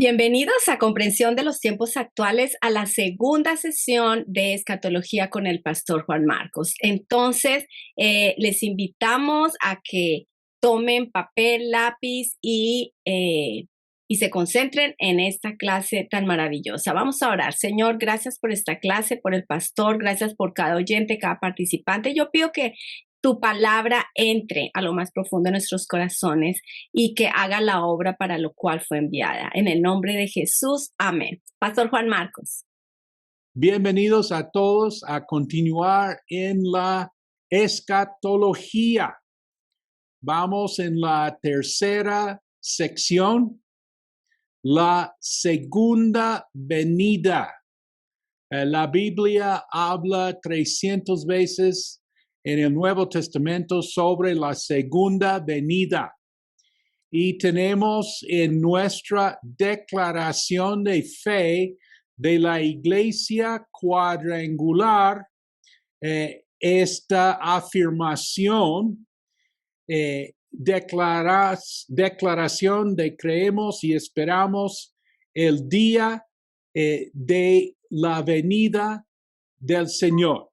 Bienvenidos a Comprensión de los Tiempos Actuales a la segunda sesión de Escatología con el Pastor Juan Marcos. Entonces, les invitamos a que tomen papel, lápiz y se concentren en esta clase tan maravillosa. Vamos a orar. Señor, gracias por esta clase, por el pastor, gracias por cada oyente, cada participante. Yo pido que tu palabra entre a lo más profundo de nuestros corazones y que haga la obra para lo cual fue enviada. En el nombre de Jesús, amén. Pastor Juan Marcos. Bienvenidos a todos a continuar en la escatología. Vamos en la tercera sección, la segunda venida. La Biblia habla 300 veces en el Nuevo Testamento sobre la segunda venida. Y tenemos en nuestra declaración de fe de la Iglesia Cuadrangular esta afirmación, declaración de creemos y esperamos el día de la venida del Señor.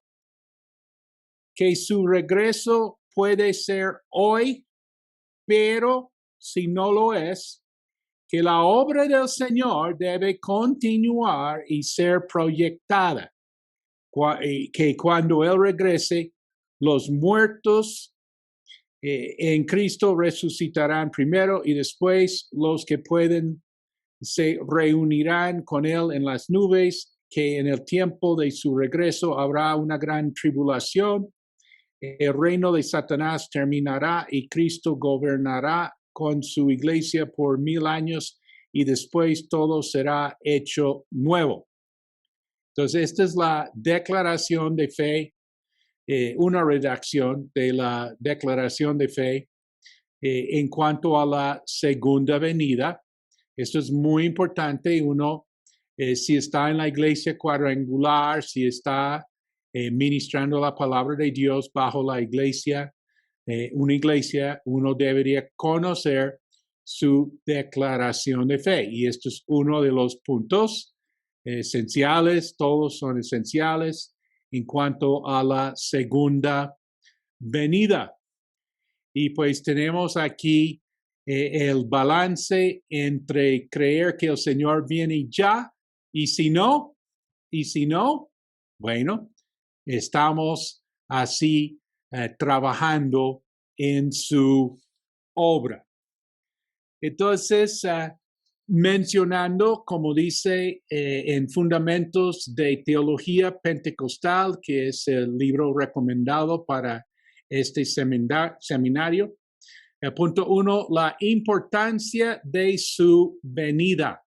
Que su regreso puede ser hoy, pero si no lo es, que la obra del Señor debe continuar y ser proyectada, que cuando Él regrese, los muertos en Cristo resucitarán primero y después los que pueden se reunirán con Él en las nubes, que en el tiempo de su regreso habrá una gran tribulación. El reino de Satanás terminará y Cristo gobernará con su iglesia por 1000 años y después todo será hecho nuevo. Entonces, esta es la declaración de fe, una redacción de la declaración de fe en cuanto a la segunda venida. Esto es muy importante. Uno, si está en la iglesia cuadrangular, si está ministrando la palabra de Dios bajo la iglesia, una iglesia, uno debería conocer su declaración de fe. Y esto es uno de los puntos esenciales, todos son esenciales en cuanto a la segunda venida. Y pues tenemos aquí el balance entre creer que el Señor viene ya y si no, bueno, estamos así trabajando en su obra. Entonces, mencionando, como dice en Fundamentos de Teología Pentecostal, que es el libro recomendado para este seminario, punto 1, la importancia de su venida.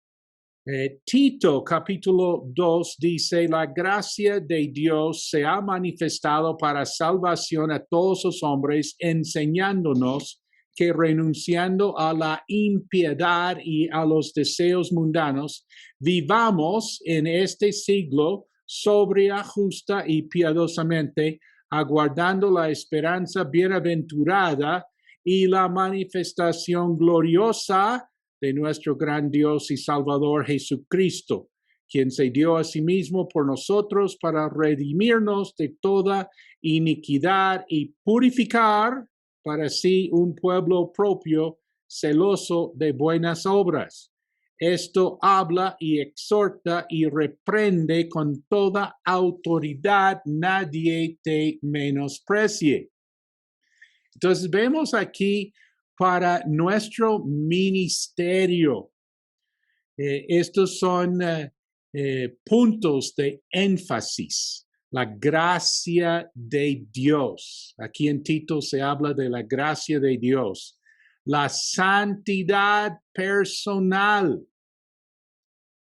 Tito capítulo 2 dice, la gracia de Dios se ha manifestado para salvación a todos los hombres, enseñándonos que renunciando a la impiedad y a los deseos mundanos, vivamos en este siglo sobria, justa y piadosamente, aguardando la esperanza bienaventurada y la manifestación gloriosa de nuestro gran Dios y Salvador Jesucristo, quien se dio a sí mismo por nosotros para redimirnos de toda iniquidad y purificar para sí un pueblo propio, celoso de buenas obras. Esto habla y exhorta y reprende con toda autoridad, nadie te menosprecie. Entonces vemos aquí para nuestro ministerio. Estos son puntos de énfasis. La gracia de Dios. Aquí en Tito se habla de la gracia de Dios. La santidad personal.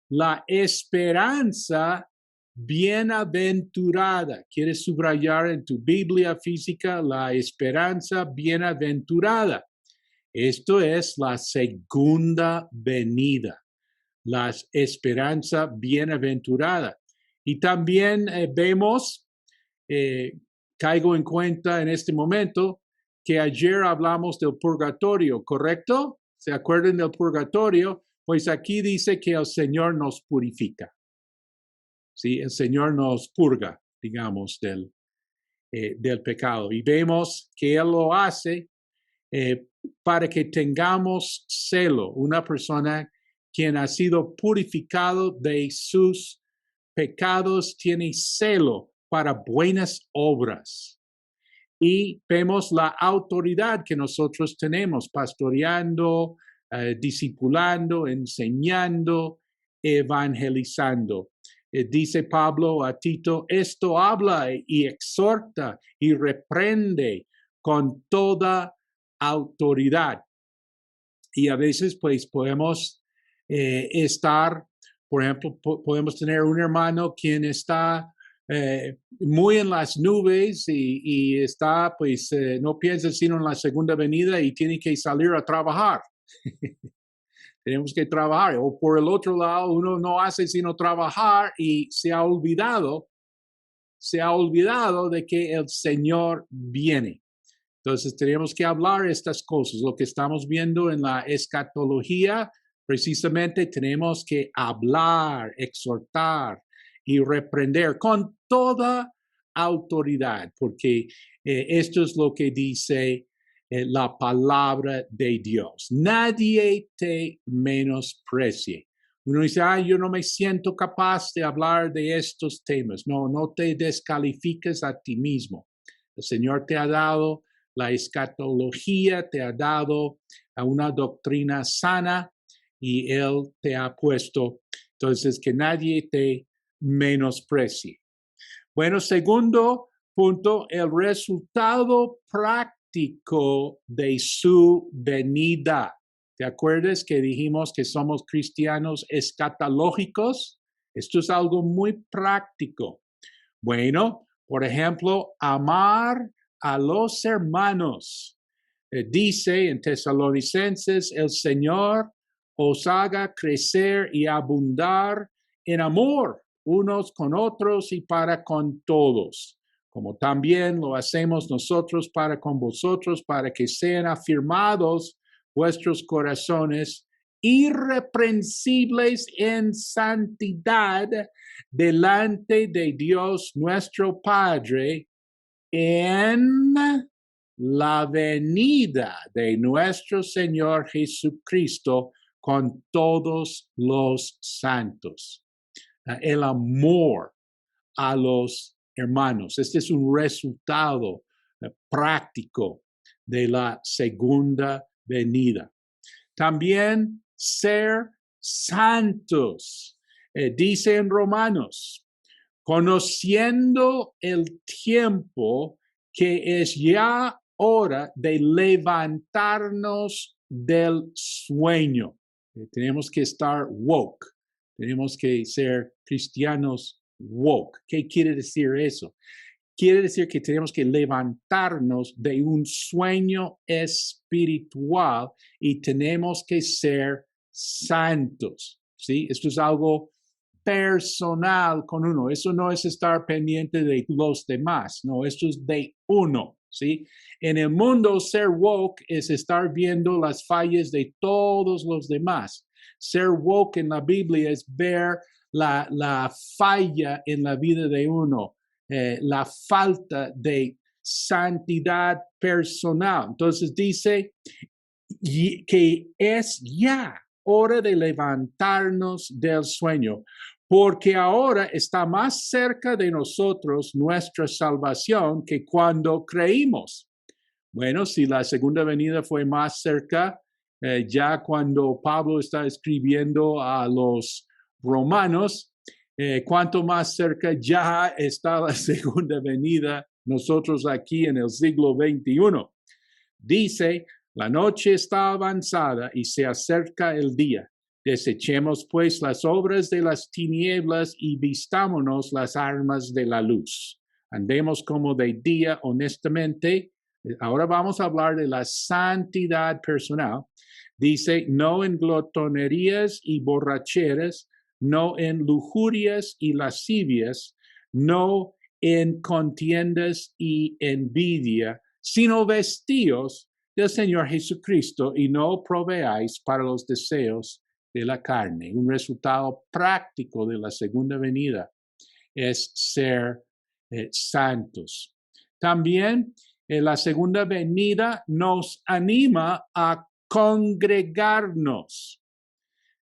La esperanza bienaventurada. ¿Quieres subrayar en tu Biblia física la esperanza bienaventurada? Esto es la segunda venida, la esperanza bienaventurada. Y también vemos, caigo en cuenta en este momento, que ayer hablamos del purgatorio, ¿correcto? ¿Se acuerdan del purgatorio? Pues aquí dice que el Señor nos purifica. ¿Sí? El Señor nos purga, digamos, del pecado. Y vemos que Él lo hace para que tengamos celo. Una persona quien ha sido purificado de sus pecados tiene celo para buenas obras. Y vemos la autoridad que nosotros tenemos pastoreando, discipulando, enseñando, evangelizando. Dice Pablo a Tito, esto habla y exhorta y reprende con toda autoridad. Y a veces pues podemos estar, por ejemplo, podemos tener un hermano quien está muy en las nubes y está, pues, no piensa sino en la segunda venida y tiene que salir a trabajar. Tenemos que trabajar. O por el otro lado, uno no hace sino trabajar y se ha olvidado de que el Señor viene. Entonces tenemos que hablar estas cosas. Lo que estamos viendo en la escatología, precisamente tenemos que hablar, exhortar y reprender con toda autoridad, porque esto es lo que dice la palabra de Dios. Nadie te menosprecie. Uno dice, yo no me siento capaz de hablar de estos temas. No, no te descalifiques a ti mismo. El Señor te ha dado la escatología, te ha dado a una doctrina sana y Él te ha puesto. Entonces, que nadie te menosprecie. Bueno, segundo punto, el resultado práctico de su venida. ¿Te acuerdas que dijimos que somos cristianos escatológicos? Esto es algo muy práctico. Bueno, por ejemplo, amar a los hermanos. Dice en Tesalonicenses, el Señor os haga crecer y abundar en amor unos con otros y para con todos, como también lo hacemos nosotros para con vosotros, para que sean afirmados vuestros corazones irreprensibles en santidad delante de Dios nuestro Padre en la venida de nuestro Señor Jesucristo con todos los santos. El amor a los hermanos. Este es un resultado práctico de la segunda venida. También ser santos. Dice en Romanos, conociendo el tiempo que es ya hora de levantarnos del sueño. Tenemos que estar woke. Tenemos que ser cristianos woke. ¿Qué quiere decir eso? Quiere decir que tenemos que levantarnos de un sueño espiritual y tenemos que ser santos. ¿Sí? Esto es algo personal con uno. Eso no es estar pendiente de los demás. No, esto es de uno. ¿Sí? En el mundo, ser woke es estar viendo las fallas de todos los demás. Ser woke en la Biblia es ver la falla en la vida de uno, la falta de santidad personal. Entonces dice que es ya hora de levantarnos del sueño, porque ahora está más cerca de nosotros nuestra salvación que cuando creímos. Bueno, si la segunda venida fue más cerca, ya cuando Pablo está escribiendo a los romanos, cuánto más cerca ya está la segunda venida nosotros aquí en el siglo XXI. Dice, la noche está avanzada y se acerca el día. Desechemos pues las obras de las tinieblas y vistámonos las armas de la luz. Andemos como de día honestamente. Ahora vamos a hablar de la santidad personal. Dice, no en glotonerías y borracheras, no en lujurias y lascivias, no en contiendas y envidia, sino vestíos del Señor Jesucristo y no proveáis para los deseos de la carne. Un resultado práctico de la segunda venida es ser santos. También la segunda venida nos anima a congregarnos.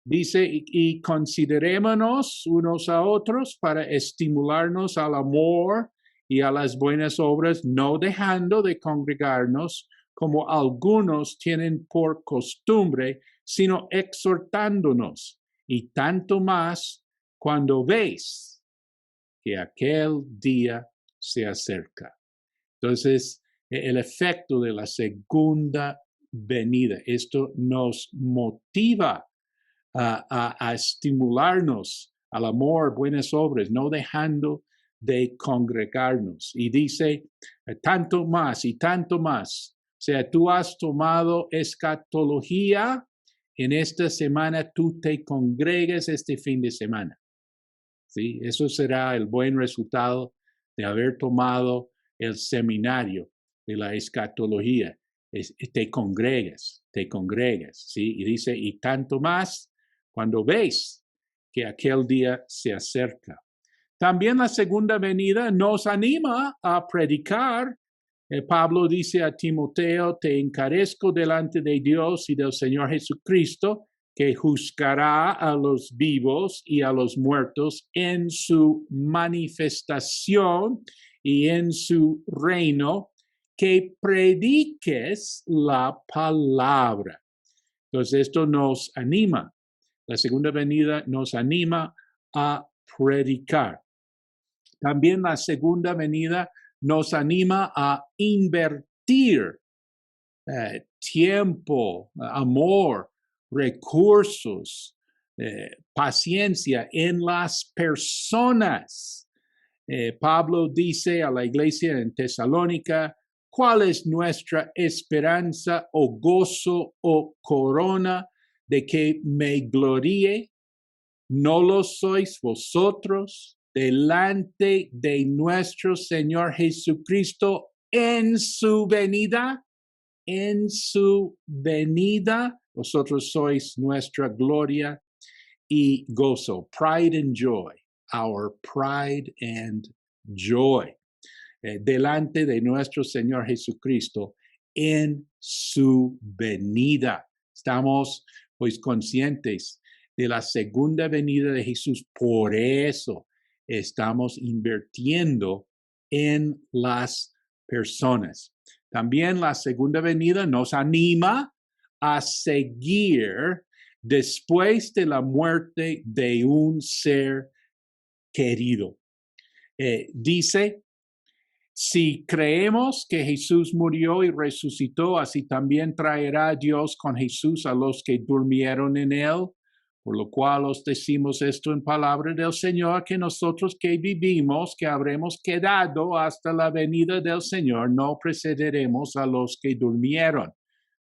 Dice, y considerémonos unos a otros para estimularnos al amor y a las buenas obras, no dejando de congregarnos como algunos tienen por costumbre, sino exhortándonos, y tanto más cuando veis que aquel día se acerca. Entonces, el efecto de la segunda venida, esto nos motiva a estimularnos al amor, buenas obras, no dejando de congregarnos. Y dice, tanto más y tanto más. O sea, tú has tomado escatología, en esta semana tú te congregues este fin de semana. ¿Sí? Eso será el buen resultado de haber tomado el seminario de la escatología. Te congregues, ¿sí? Y dice, y tanto más cuando veis que aquel día se acerca. También la segunda venida nos anima a predicar. Pablo dice a Timoteo, te encarezco delante de Dios y del Señor Jesucristo, que juzgará a los vivos y a los muertos en su manifestación y en su reino, que prediques la palabra. Entonces esto nos anima. La segunda venida nos anima a predicar. También la segunda venida nos anima a invertir tiempo, amor, recursos, paciencia en las personas. Pablo dice a la iglesia en Tesalónica, ¿cuál es nuestra esperanza o gozo o corona de que me gloríe? ¿No lo sois vosotros delante de nuestro Señor Jesucristo en su venida? En su venida, vosotros sois nuestra gloria y gozo. Pride and joy. Our pride and joy. Delante de nuestro Señor Jesucristo en su venida. Estamos pues conscientes de la segunda venida de Jesús. Por eso estamos invirtiendo en las personas. También la segunda venida nos anima a seguir después de la muerte de un ser querido. Dice, si creemos que Jesús murió y resucitó, así también traerá Dios con Jesús a los que durmieron en él. Por lo cual os decimos esto en palabra del Señor, que nosotros que vivimos, que habremos quedado hasta la venida del Señor, no precederemos a los que durmieron.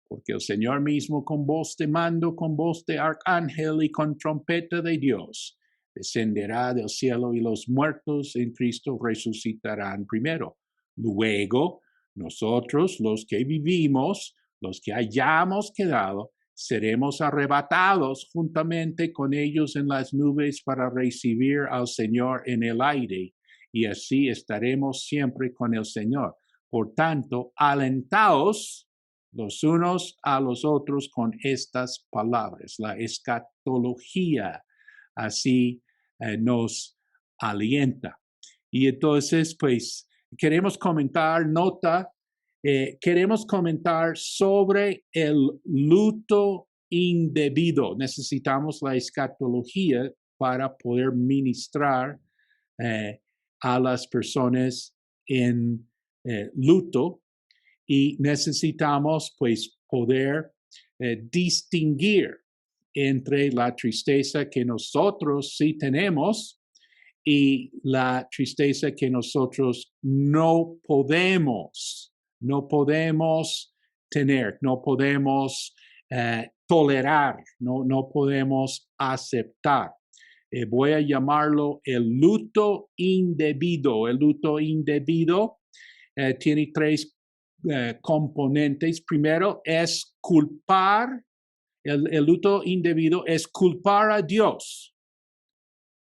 Porque el Señor mismo con voz de mando, con voz de arcángel y con trompeta de Dios, descenderá del cielo y los muertos en Cristo resucitarán primero. Luego, nosotros, los que vivimos, los que hayamos quedado, seremos arrebatados juntamente con ellos en las nubes para recibir al Señor en el aire, y así estaremos siempre con el Señor. Por tanto, alentaos los unos a los otros con estas palabras. La escatología así nos alienta. Y entonces, pues, queremos comentar sobre el luto indebido. Necesitamos la escatología para poder ministrar a las personas en luto, y necesitamos pues poder distinguir entre la tristeza que nosotros sí tenemos y la tristeza que nosotros no podemos tener, no podemos tolerar, no podemos aceptar. Voy a llamarlo el luto indebido. El luto indebido tiene tres componentes. Primero es culpar el luto indebido es culpar a Dios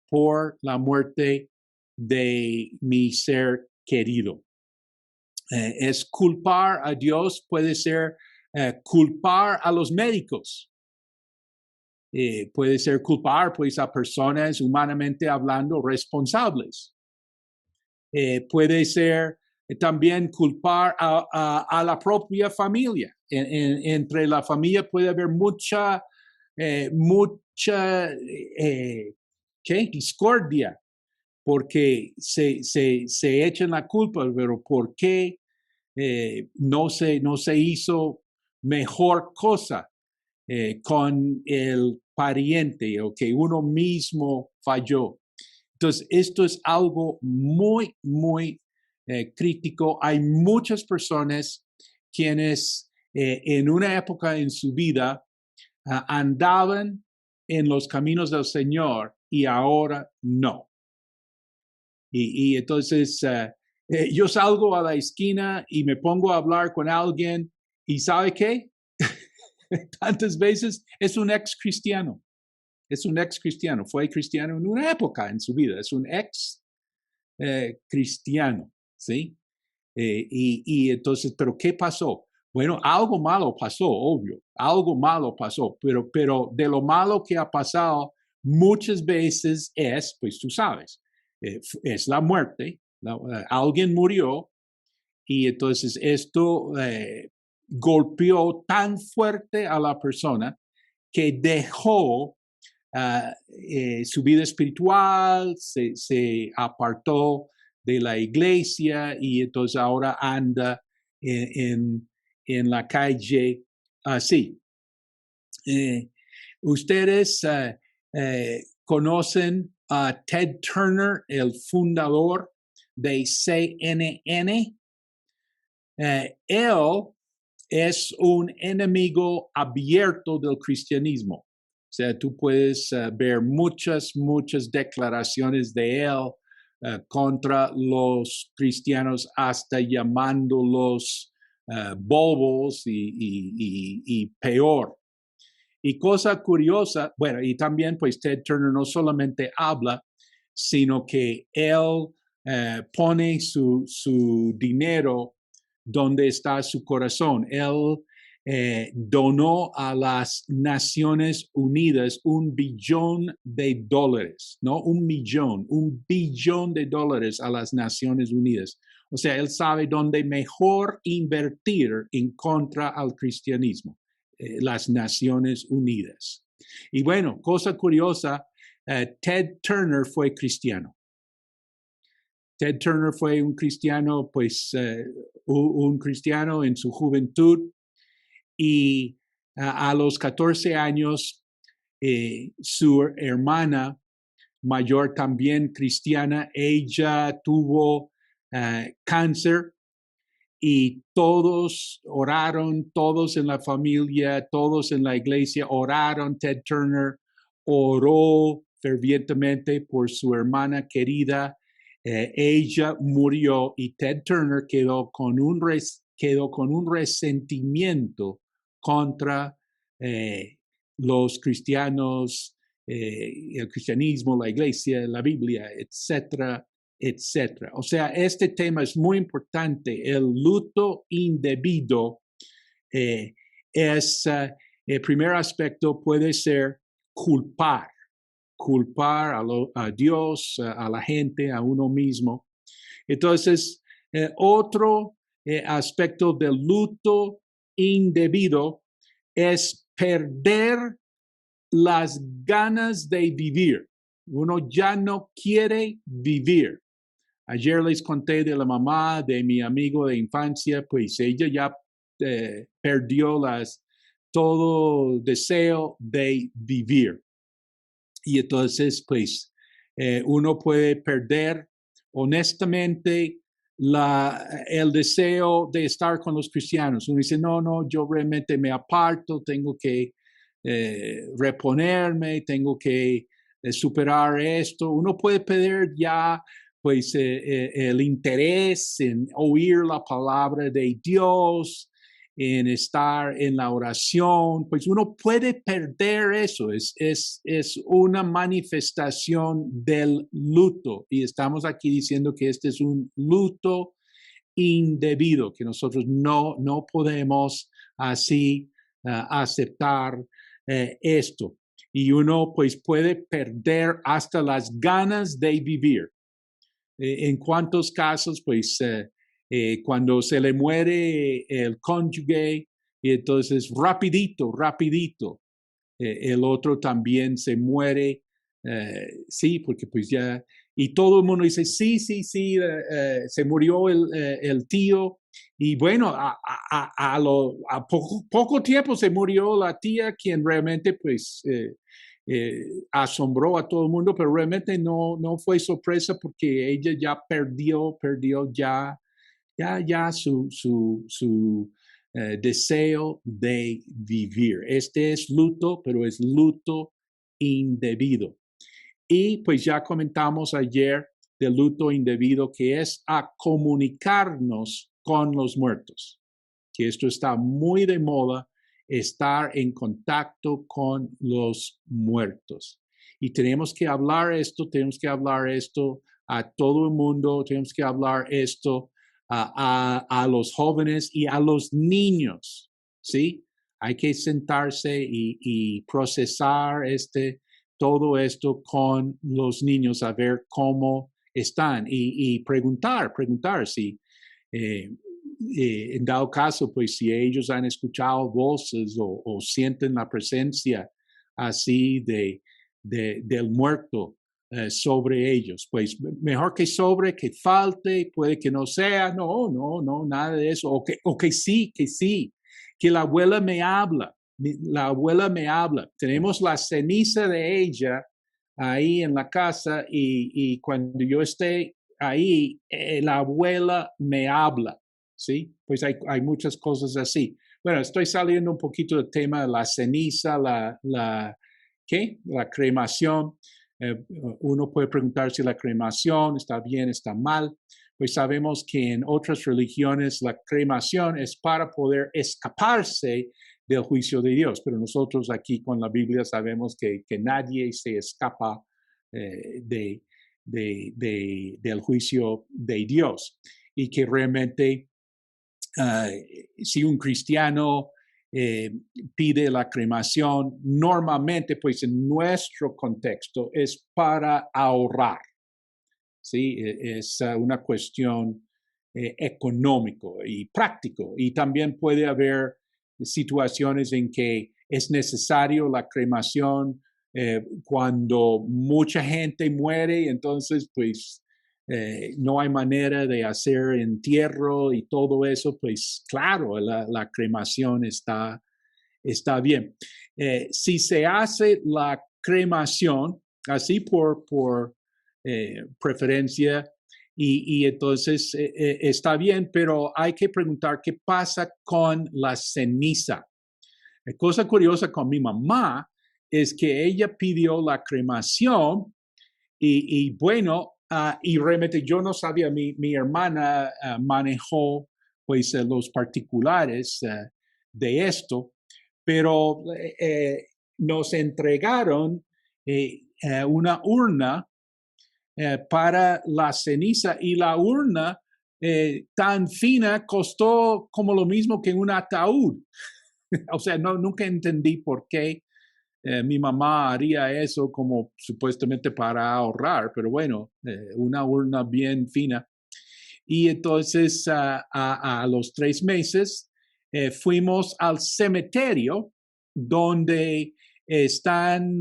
por la muerte de mi ser querido. Es culpar a Dios, puede ser culpar a los médicos. Puede ser culpar pues a personas humanamente hablando responsables. Puede ser también culpar a la propia familia. Entre la familia puede haber mucha discordia, porque se echan la culpa, pero ¿por qué no se hizo mejor cosa con el pariente o que uno mismo falló? Entonces, esto es algo muy, muy crítico. Hay muchas personas quienes en una época en su vida andaban en los caminos del Señor y ahora no. Y entonces yo salgo a la esquina y me pongo a hablar con alguien y ¿sabe qué? Tantas veces es un ex cristiano. Es un ex cristiano. Fue cristiano en una época en su vida. Es un ex cristiano, ¿sí? Y entonces, ¿pero qué pasó? Bueno, algo malo pasó, obvio. Algo malo pasó. Pero de lo malo que ha pasado muchas veces es, pues tú sabes, es la muerte. Alguien murió y entonces esto golpeó tan fuerte a la persona que dejó su vida espiritual, se apartó de la iglesia y entonces ahora anda en la calle así. Ustedes conocen a Ted Turner, el fundador de CNN. Él es un enemigo abierto del cristianismo. O sea, tú puedes ver muchas declaraciones de él contra los cristianos, hasta llamándolos bobos y peor. Y cosa curiosa, bueno, y también pues Ted Turner no solamente habla, sino que él pone su dinero donde está su corazón. Él donó a las Naciones Unidas $1 billón, no $1 millón, $1 billón a las Naciones Unidas. O sea, él sabe dónde mejor invertir en contra al cristianismo, las Naciones Unidas. Y bueno, cosa curiosa, Ted Turner fue cristiano. Ted Turner fue un cristiano, pues un cristiano en su juventud, y a los 14 años su hermana mayor, también cristiana, ella tuvo cáncer y todos oraron, todos en la familia, todos en la iglesia oraron. Ted Turner oró fervientemente por su hermana querida. Ella murió y Ted Turner quedó con un resentimiento contra los cristianos, el cristianismo, la iglesia, la Biblia, etcétera, etcétera. O sea, este tema es muy importante. El luto indebido el primer aspecto puede ser culpar a Dios, a la gente, a uno mismo. Entonces, otro aspecto del luto indebido es perder las ganas de vivir. Uno ya no quiere vivir. Ayer les conté de la mamá de mi amigo de infancia, pues ella ya perdió todo deseo de vivir. Y entonces, pues, uno puede perder honestamente el deseo de estar con los cristianos. Uno dice, no, yo realmente me aparto, tengo que reponerme, tengo que superar esto. Uno puede perder ya pues el interés en oír la palabra de Dios en estar en la oración, pues uno puede perder eso. Es una manifestación del luto. Y estamos aquí diciendo que este es un luto indebido, que nosotros no podemos así aceptar esto. Y uno pues puede perder hasta las ganas de vivir. En cuántos casos, pues, cuando se le muere el cónyuge, y entonces rapidito, el otro también se muere, sí, porque pues ya, y todo el mundo dice, sí, se murió el tío, y bueno, a poco tiempo se murió la tía, quien realmente pues asombró a todo el mundo, pero realmente no fue sorpresa porque ella ya perdió ya su deseo de vivir. Este es luto, pero es luto indebido. Y pues ya comentamos ayer del luto indebido, que es a comunicarnos con los muertos, que esto está muy de moda, estar en contacto con los muertos. Y tenemos que hablar esto a todo el mundo, tenemos que hablar esto a los jóvenes y a los niños, ¿sí? Hay que sentarse y procesar todo esto con los niños, a ver cómo están y preguntar si en dado caso, pues si ellos han escuchado voces o sienten la presencia así del muerto sobre ellos, pues mejor que sobre, que falte, puede que no sea, no, nada de eso, o que sí, que la abuela me habla, tenemos la ceniza de ella ahí en la casa y cuando yo esté ahí, la abuela me habla. ¿Sí? Pues hay muchas cosas así. Bueno, estoy saliendo un poquito del tema de la ceniza, ¿qué? La cremación. Uno puede preguntar si la cremación está bien, está mal. Pues sabemos que en otras religiones la cremación es para poder escaparse del juicio de Dios, pero nosotros aquí con la Biblia sabemos que nadie se escapa del juicio de Dios y que realmente si un cristiano pide la cremación, normalmente, pues en nuestro contexto, es para ahorrar. ¿Sí? Es una cuestión económico y práctico. Y también puede haber situaciones en que es necesario la cremación cuando mucha gente muere, entonces pues no hay manera de hacer entierro y todo eso, pues claro, la cremación está bien. Si se hace la cremación, así por preferencia, y entonces está bien, pero hay que preguntar qué pasa con la ceniza. Cosa curiosa con mi mamá es que ella pidió la cremación y bueno, y realmente yo no sabía, mi hermana manejó pues los particulares de esto, pero nos entregaron una urna para la ceniza y la urna tan fina costó como lo mismo que un ataúd. O sea, nunca entendí por qué mi mamá haría eso como supuestamente para ahorrar, pero bueno, una urna bien fina. Y entonces a los 3 meses fuimos al cementerio donde están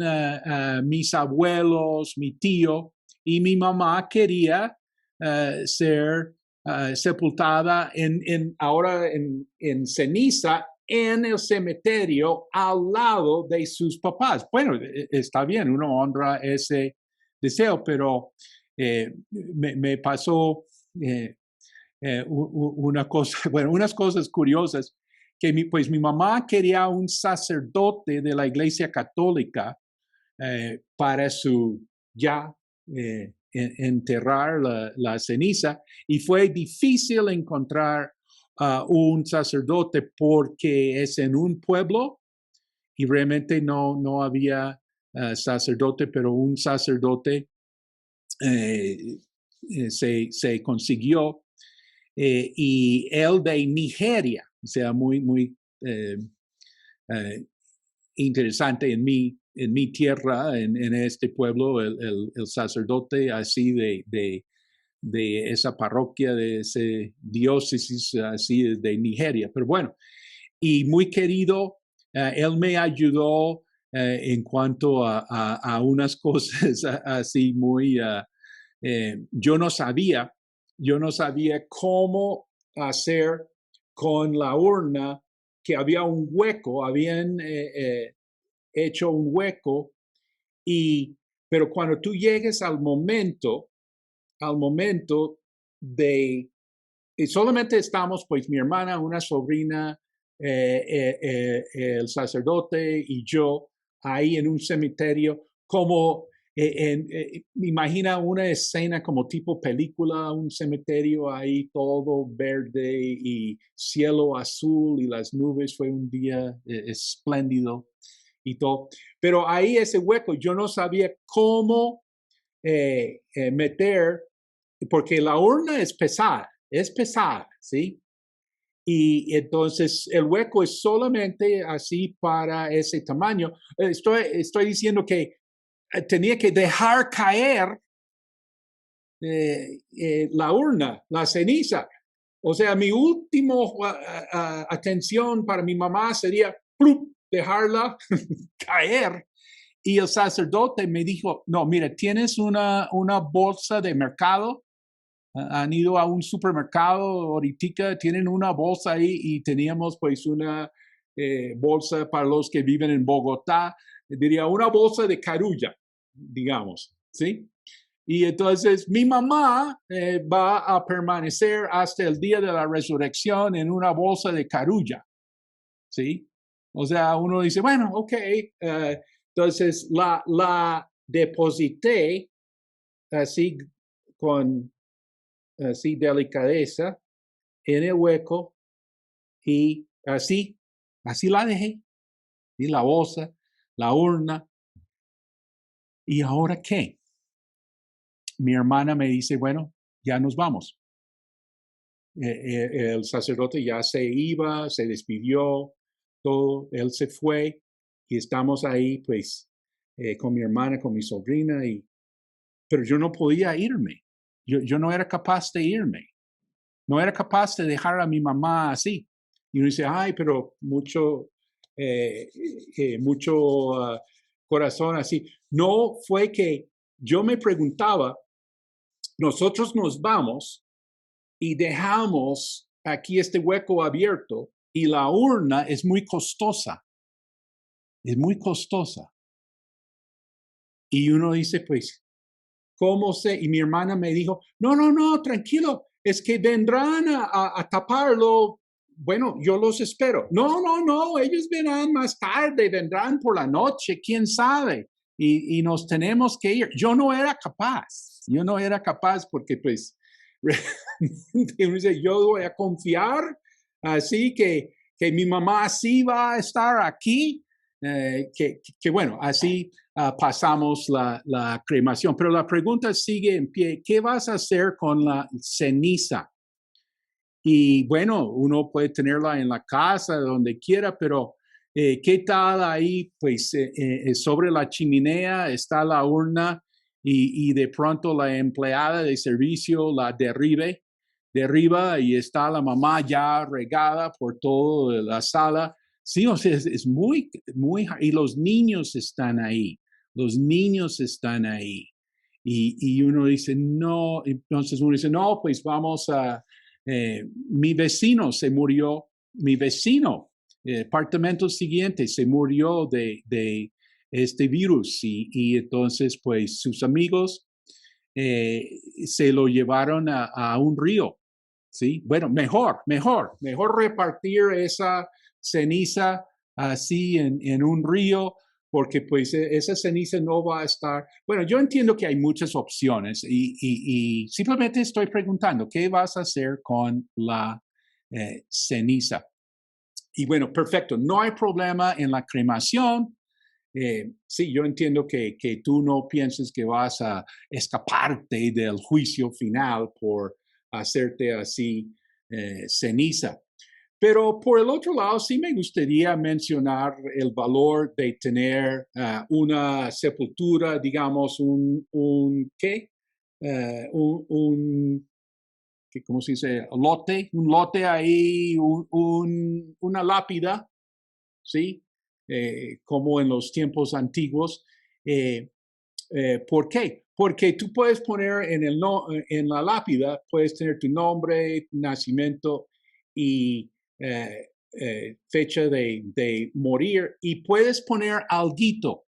mis abuelos, mi tío, y mi mamá quería ser sepultada ahora en ceniza en el cementerio al lado de sus papás. Bueno, está bien, uno honra ese deseo, pero me pasó una cosa, bueno, unas cosas curiosas, que pues mi mamá quería un sacerdote de la Iglesia Católica para ya enterrar la ceniza, y fue difícil encontrar un sacerdote porque es en un pueblo y realmente no había sacerdote, pero un sacerdote se consiguió y él de Nigeria, o sea, muy interesante en mi tierra, en este pueblo, el sacerdote así de esa parroquia, de esa diócesis así de Nigeria. Pero bueno, y muy querido, él me ayudó en cuanto a unas cosas así muy, yo no sabía cómo hacer con la urna, que había un hueco, habían hecho un hueco, pero cuando tú llegues al momento de, y solamente estamos, pues mi hermana, una sobrina, el sacerdote y yo, ahí en un cementerio, como imagina una escena como tipo película, un cementerio ahí todo verde y cielo azul y las nubes, fue un día espléndido y todo. Pero ahí ese hueco, yo no sabía cómo meter, porque la urna es pesada, ¿sí? Y entonces el hueco es solamente así para ese tamaño. Estoy diciendo que tenía que dejar caer la urna, la ceniza. O sea, mi último atención para mi mamá sería ¡plup!, dejarla caer. Y el sacerdote me dijo, no, mira, tienes una bolsa de mercado. Han ido a un supermercado ahorita, tienen una bolsa ahí y teníamos pues una bolsa para los que viven en Bogotá, diría una bolsa de carulla, digamos, ¿sí? Y entonces mi mamá va a permanecer hasta el día de la resurrección en una bolsa de carulla, ¿sí? O sea, uno dice, bueno, ok, entonces la deposité así con así delicadeza en el hueco y así la dejé, y la bolsa, la urna. ¿Y ahora qué? Mi hermana me dice, bueno, ya nos vamos. El sacerdote ya se iba, se despidió, todo, él se fue y estamos ahí pues con mi hermana, con mi sobrina, pero yo no podía irme, yo no era capaz de irme. No era capaz de dejar a mi mamá así. Y uno dice, ay, pero mucho corazón así. No, fue que yo me preguntaba, nosotros nos vamos y dejamos aquí este hueco abierto y la urna es muy costosa. Es muy costosa. Y uno dice, pues, ¿cómo sé? Y mi hermana me dijo, no, tranquilo, es que vendrán a taparlo. Bueno, yo los espero. No, ellos vendrán más tarde, vendrán por la noche, quién sabe. Y nos tenemos que ir. Yo no era capaz porque pues, yo voy a confiar así que mi mamá sí va a estar aquí, que bueno, así pasamos la cremación. Pero la pregunta sigue en pie, ¿qué vas a hacer con la ceniza? Y bueno, uno puede tenerla en la casa, donde quiera, pero ¿qué tal ahí? Pues sobre la chimenea está la urna y de pronto la empleada de servicio la derriba y está la mamá ya regada por toda la sala. Sí, o sea, es muy, y los niños están ahí, Y uno dice, no, entonces uno dice, no, pues vamos a, mi vecino se murió, apartamento siguiente se murió de este virus y entonces pues sus amigos se lo llevaron a un río, ¿sí? Bueno, mejor repartir esa ceniza así en un río, porque pues esa ceniza no va a estar. Bueno, yo entiendo que hay muchas opciones y simplemente estoy preguntando, ¿qué vas a hacer con la ceniza. Y bueno, perfecto, no hay problema en la cremación. Sí, yo entiendo que tú no pienses que vas a escaparte del juicio final por hacerte así ceniza. Pero por el otro lado, sí me gustaría mencionar el valor de tener una sepultura, digamos, ¿qué? ¿Cómo se dice? Un lote ahí, una lápida, ¿sí? Como en los tiempos antiguos. ¿Por qué? Porque tú puedes poner en la lápida, puedes tener tu nombre, tu nacimiento y fecha de morir, y puedes poner alguito,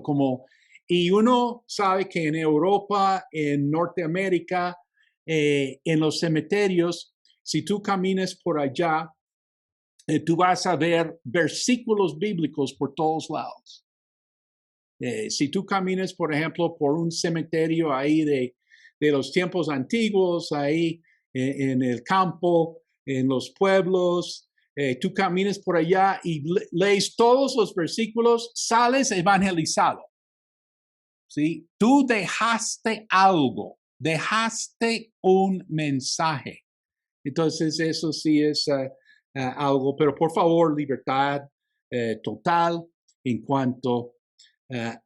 como, y uno sabe que en Europa, en Norteamérica, en los cementerios, si tú caminas por allá, tú vas a ver versículos bíblicos por todos lados. Si tú caminas, por ejemplo, por un cementerio ahí de los tiempos antiguos, ahí en el campo, en los pueblos, tú caminas por allá y lees todos los versículos, sales evangelizado. ¿Sí? Tú dejaste algo, dejaste un mensaje. Entonces, eso sí es algo, pero por favor, libertad total en cuanto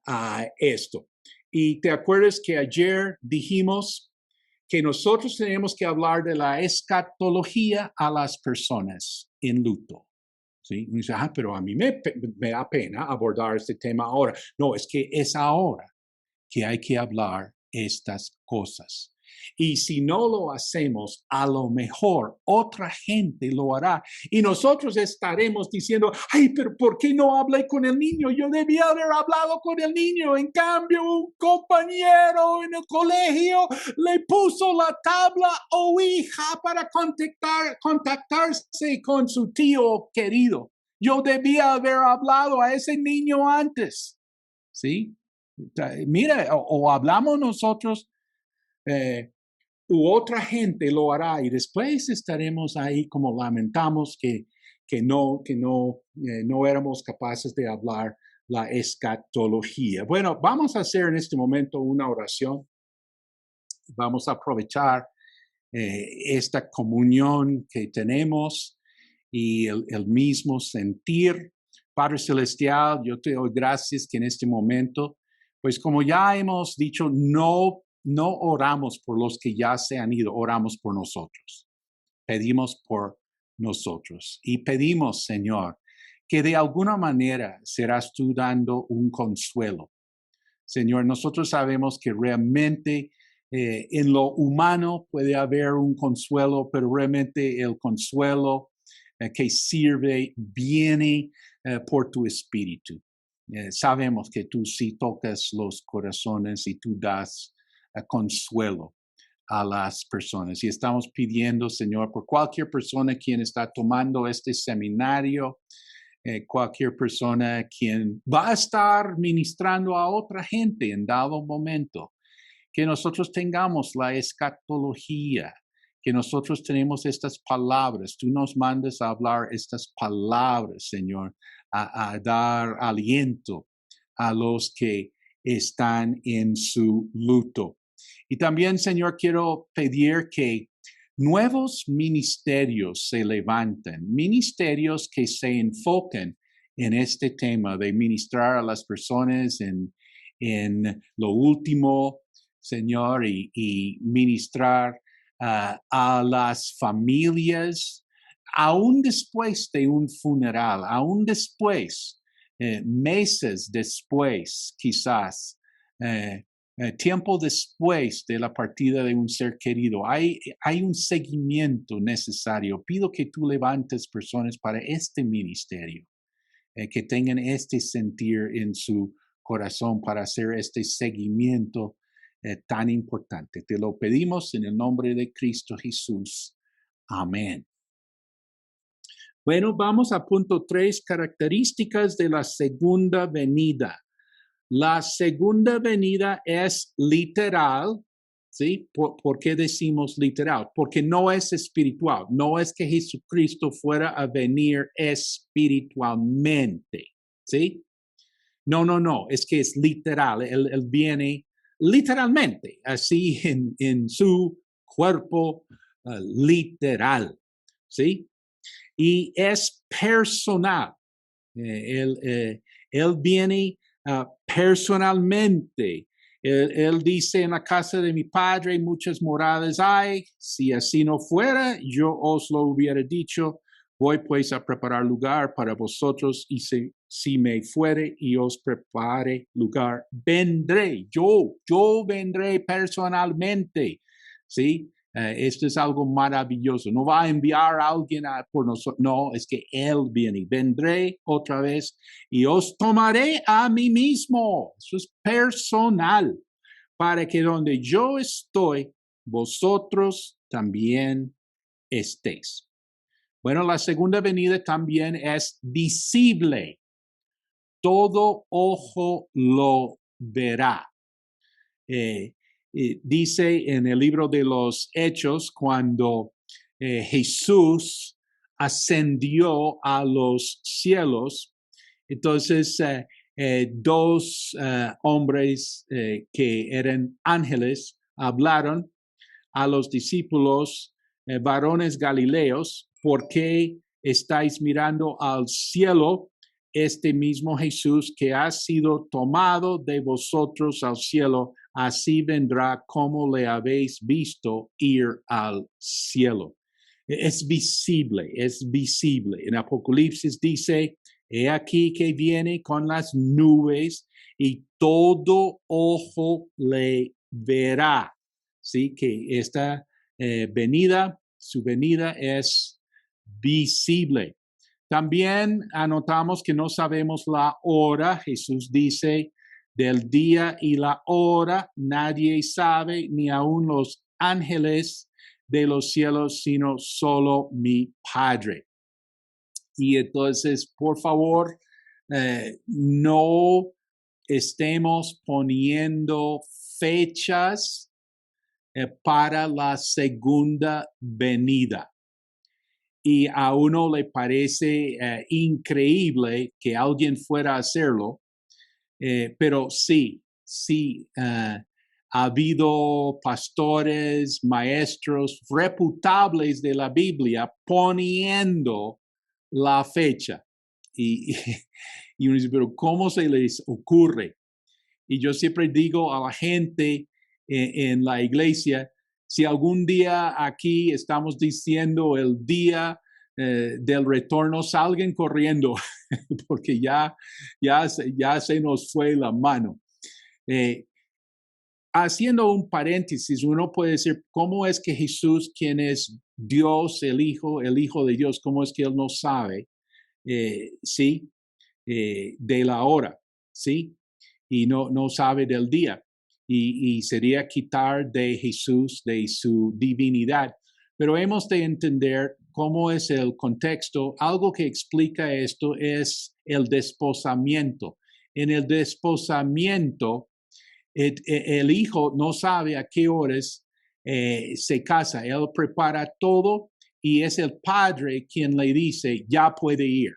a esto. Y te acuerdas que ayer dijimos que nosotros tenemos que hablar de la escatología a las personas en luto. ¿Sí? Y dice, pero a mí me da pena abordar este tema ahora. No, es que es ahora que hay que hablar estas cosas. Y si no lo hacemos, a lo mejor otra gente lo hará. Y nosotros estaremos diciendo, ay, pero ¿por qué no hablé con el niño? Yo debía haber hablado con el niño. En cambio, un compañero en el colegio le puso la tabla Ouija para contactarse con su tío querido. Yo debía haber hablado a ese niño antes. ¿Sí? Mira, o hablamos nosotros u otra gente lo hará, y después estaremos ahí como lamentamos que no éramos capaces de hablar la escatología. Bueno, vamos a hacer en este momento una oración. Vamos a aprovechar esta comunión que tenemos y el mismo sentir. Padre Celestial, yo te doy gracias que en este momento, pues como ya hemos dicho, no oramos por los que ya se han ido, oramos por nosotros. Pedimos por nosotros y pedimos, Señor, que de alguna manera serás tú dando un consuelo. Señor, nosotros sabemos que realmente en lo humano puede haber un consuelo, pero realmente el consuelo que sirve viene por tu espíritu. Sabemos que tú sí tocas los corazones y tú das consuelo a las personas. Y estamos pidiendo, Señor, por cualquier persona quien está tomando este seminario, cualquier persona quien va a estar ministrando a otra gente en dado momento, que nosotros tengamos la escatología, que nosotros tenemos estas palabras. Tú nos mandas a hablar estas palabras, Señor, a dar aliento a los que están en su luto. Y también, Señor, quiero pedir que nuevos ministerios se levanten, ministerios que se enfoquen en este tema de ministrar a las personas en lo último, Señor, y ministrar a las familias, aún después de un funeral, aún después, meses después, quizás, tiempo después de la partida de un ser querido. Hay un seguimiento necesario. Pido que tú levantes personas para este ministerio, que tengan este sentir en su corazón para hacer este seguimiento tan importante. Te lo pedimos en el nombre de Cristo Jesús. Amén. Bueno, vamos a punto 3, características de la segunda venida. La segunda venida es literal ¿Sí? ¿Por qué decimos literal? Porque no es espiritual. No es que Jesucristo fuera a venir espiritualmente. ¿Sí? No, no, no. Es que es literal. Él viene literalmente, así en su cuerpo literal. ¿Sí? Y es personal. Él viene personalmente. Él dice, en la casa de mi padre muchas moradas hay. Si así no fuera, yo os lo hubiera dicho. Voy pues a preparar lugar para vosotros y si me fuere y os prepare lugar, vendré. Yo vendré personalmente. ¿Sí? Esto es algo maravilloso. No va a enviar a alguien por nosotros. No, es que Él viene. Vendré otra vez y os tomaré a mí mismo. Eso es personal. Para que donde yo estoy, vosotros también estéis. Bueno, la segunda venida también es visible. Todo ojo lo verá. Dice en el libro de los Hechos, cuando Jesús ascendió a los cielos, entonces dos hombres que eran ángeles hablaron a los discípulos, varones galileos, ¿por qué estáis mirando al cielo? Este mismo Jesús que ha sido tomado de vosotros al cielo, así vendrá como le habéis visto ir al cielo. Es visible, es visible. En Apocalipsis dice, he aquí que viene con las nubes y todo ojo le verá. Sí, que esta venida, su venida es visible. También anotamos que no sabemos la hora. Jesús dice, del día y la hora nadie sabe, ni aun los ángeles de los cielos, sino solo mi Padre. Y entonces, por favor, no estemos poniendo fechas para la segunda venida. Y a uno le parece increíble que alguien fuera a hacerlo, pero sí, ha habido pastores, maestros reputables de la Biblia poniendo la fecha. Y uno dice, pero ¿cómo se les ocurre? Y yo siempre digo a la gente en la iglesia, si algún día aquí estamos diciendo el día del retorno, salgan corriendo, porque ya se nos fue la mano. Haciendo un paréntesis, uno puede decir, ¿cómo es que Jesús, quien es Dios, el Hijo de Dios, cómo es que Él no sabe, sí, de la hora, sí? Y no sabe del día. Y sería quitar de Jesús, de su divinidad. Pero hemos de entender cómo es el contexto. Algo que explica esto es el desposamiento. En el desposamiento, el hijo no sabe a qué horas se casa. Él prepara todo y es el padre quien le dice, ya puede ir.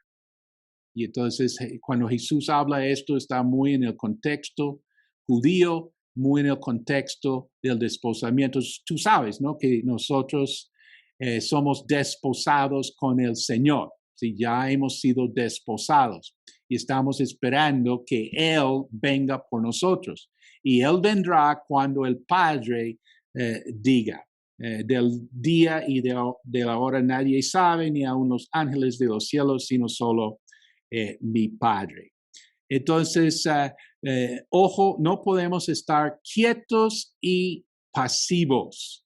Y entonces, cuando Jesús habla esto, está muy en el contexto judío, muy en el contexto del desposamiento. Tú sabes, ¿no? Que nosotros somos desposados con el Señor. ¿Sí? Ya hemos sido desposados y estamos esperando que Él venga por nosotros. Y Él vendrá cuando el Padre diga. Del día y de la hora nadie sabe, ni aun los ángeles de los cielos, sino solo mi Padre. Entonces, ojo, no podemos estar quietos y pasivos.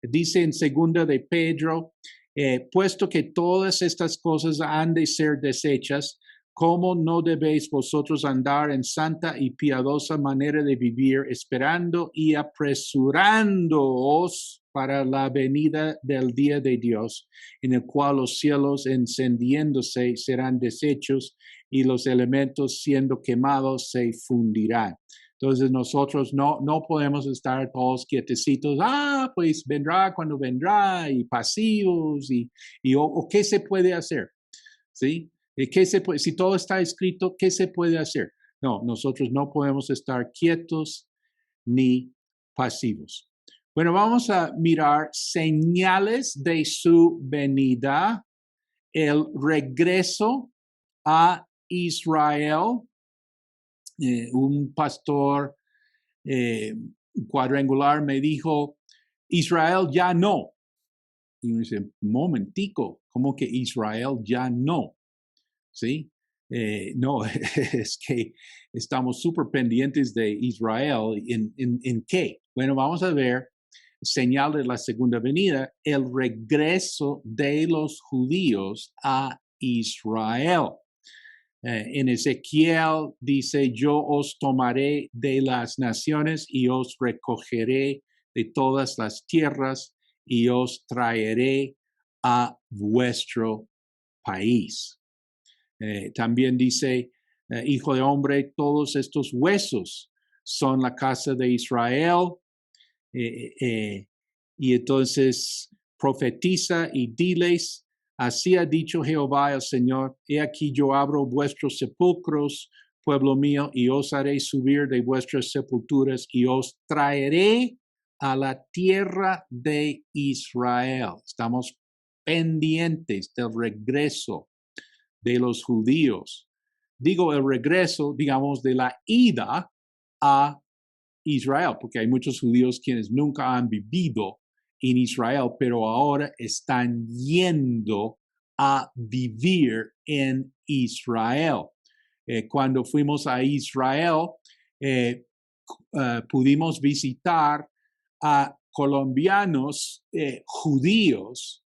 Dice en segunda de Pedro, puesto que todas estas cosas han de ser deshechas, ¿cómo no debéis vosotros andar en santa y piadosa manera de vivir, esperando y apresurándoos para la venida del día de Dios, en el cual los cielos encendiéndose serán deshechos y los elementos siendo quemados se fundirán? Entonces nosotros no podemos estar todos quietecitos, pues vendrá cuando vendrá, y pasivos, o qué se puede hacer, ¿sí? Si todo está escrito, ¿qué se puede hacer? No, nosotros no podemos estar quietos ni pasivos. Bueno, vamos a mirar señales de su venida, el regreso a Israel. Un pastor cuadrangular me dijo, Israel ya no. Y me dice, momentico, ¿cómo que Israel ya no? ¿Sí? No, es que estamos súper pendientes de Israel. ¿En qué? Bueno, vamos a ver, señal de la segunda venida, el regreso de los judíos a Israel. En Ezequiel dice, yo os tomaré de las naciones y os recogeré de todas las tierras y os traeré a vuestro país. También dice, hijo de hombre, todos estos huesos son la casa de Israel. Y entonces profetiza y diles, así ha dicho Jehová el Señor, he aquí yo abro vuestros sepulcros, pueblo mío, y os haré subir de vuestras sepulturas y os traeré a la tierra de Israel. Estamos pendientes del regreso de los judíos. Digo el regreso, digamos, de la ida a Israel, porque hay muchos judíos quienes nunca han vivido en Israel, pero ahora están yendo a vivir en Israel. Cuando fuimos a Israel, pudimos visitar a colombianos judíos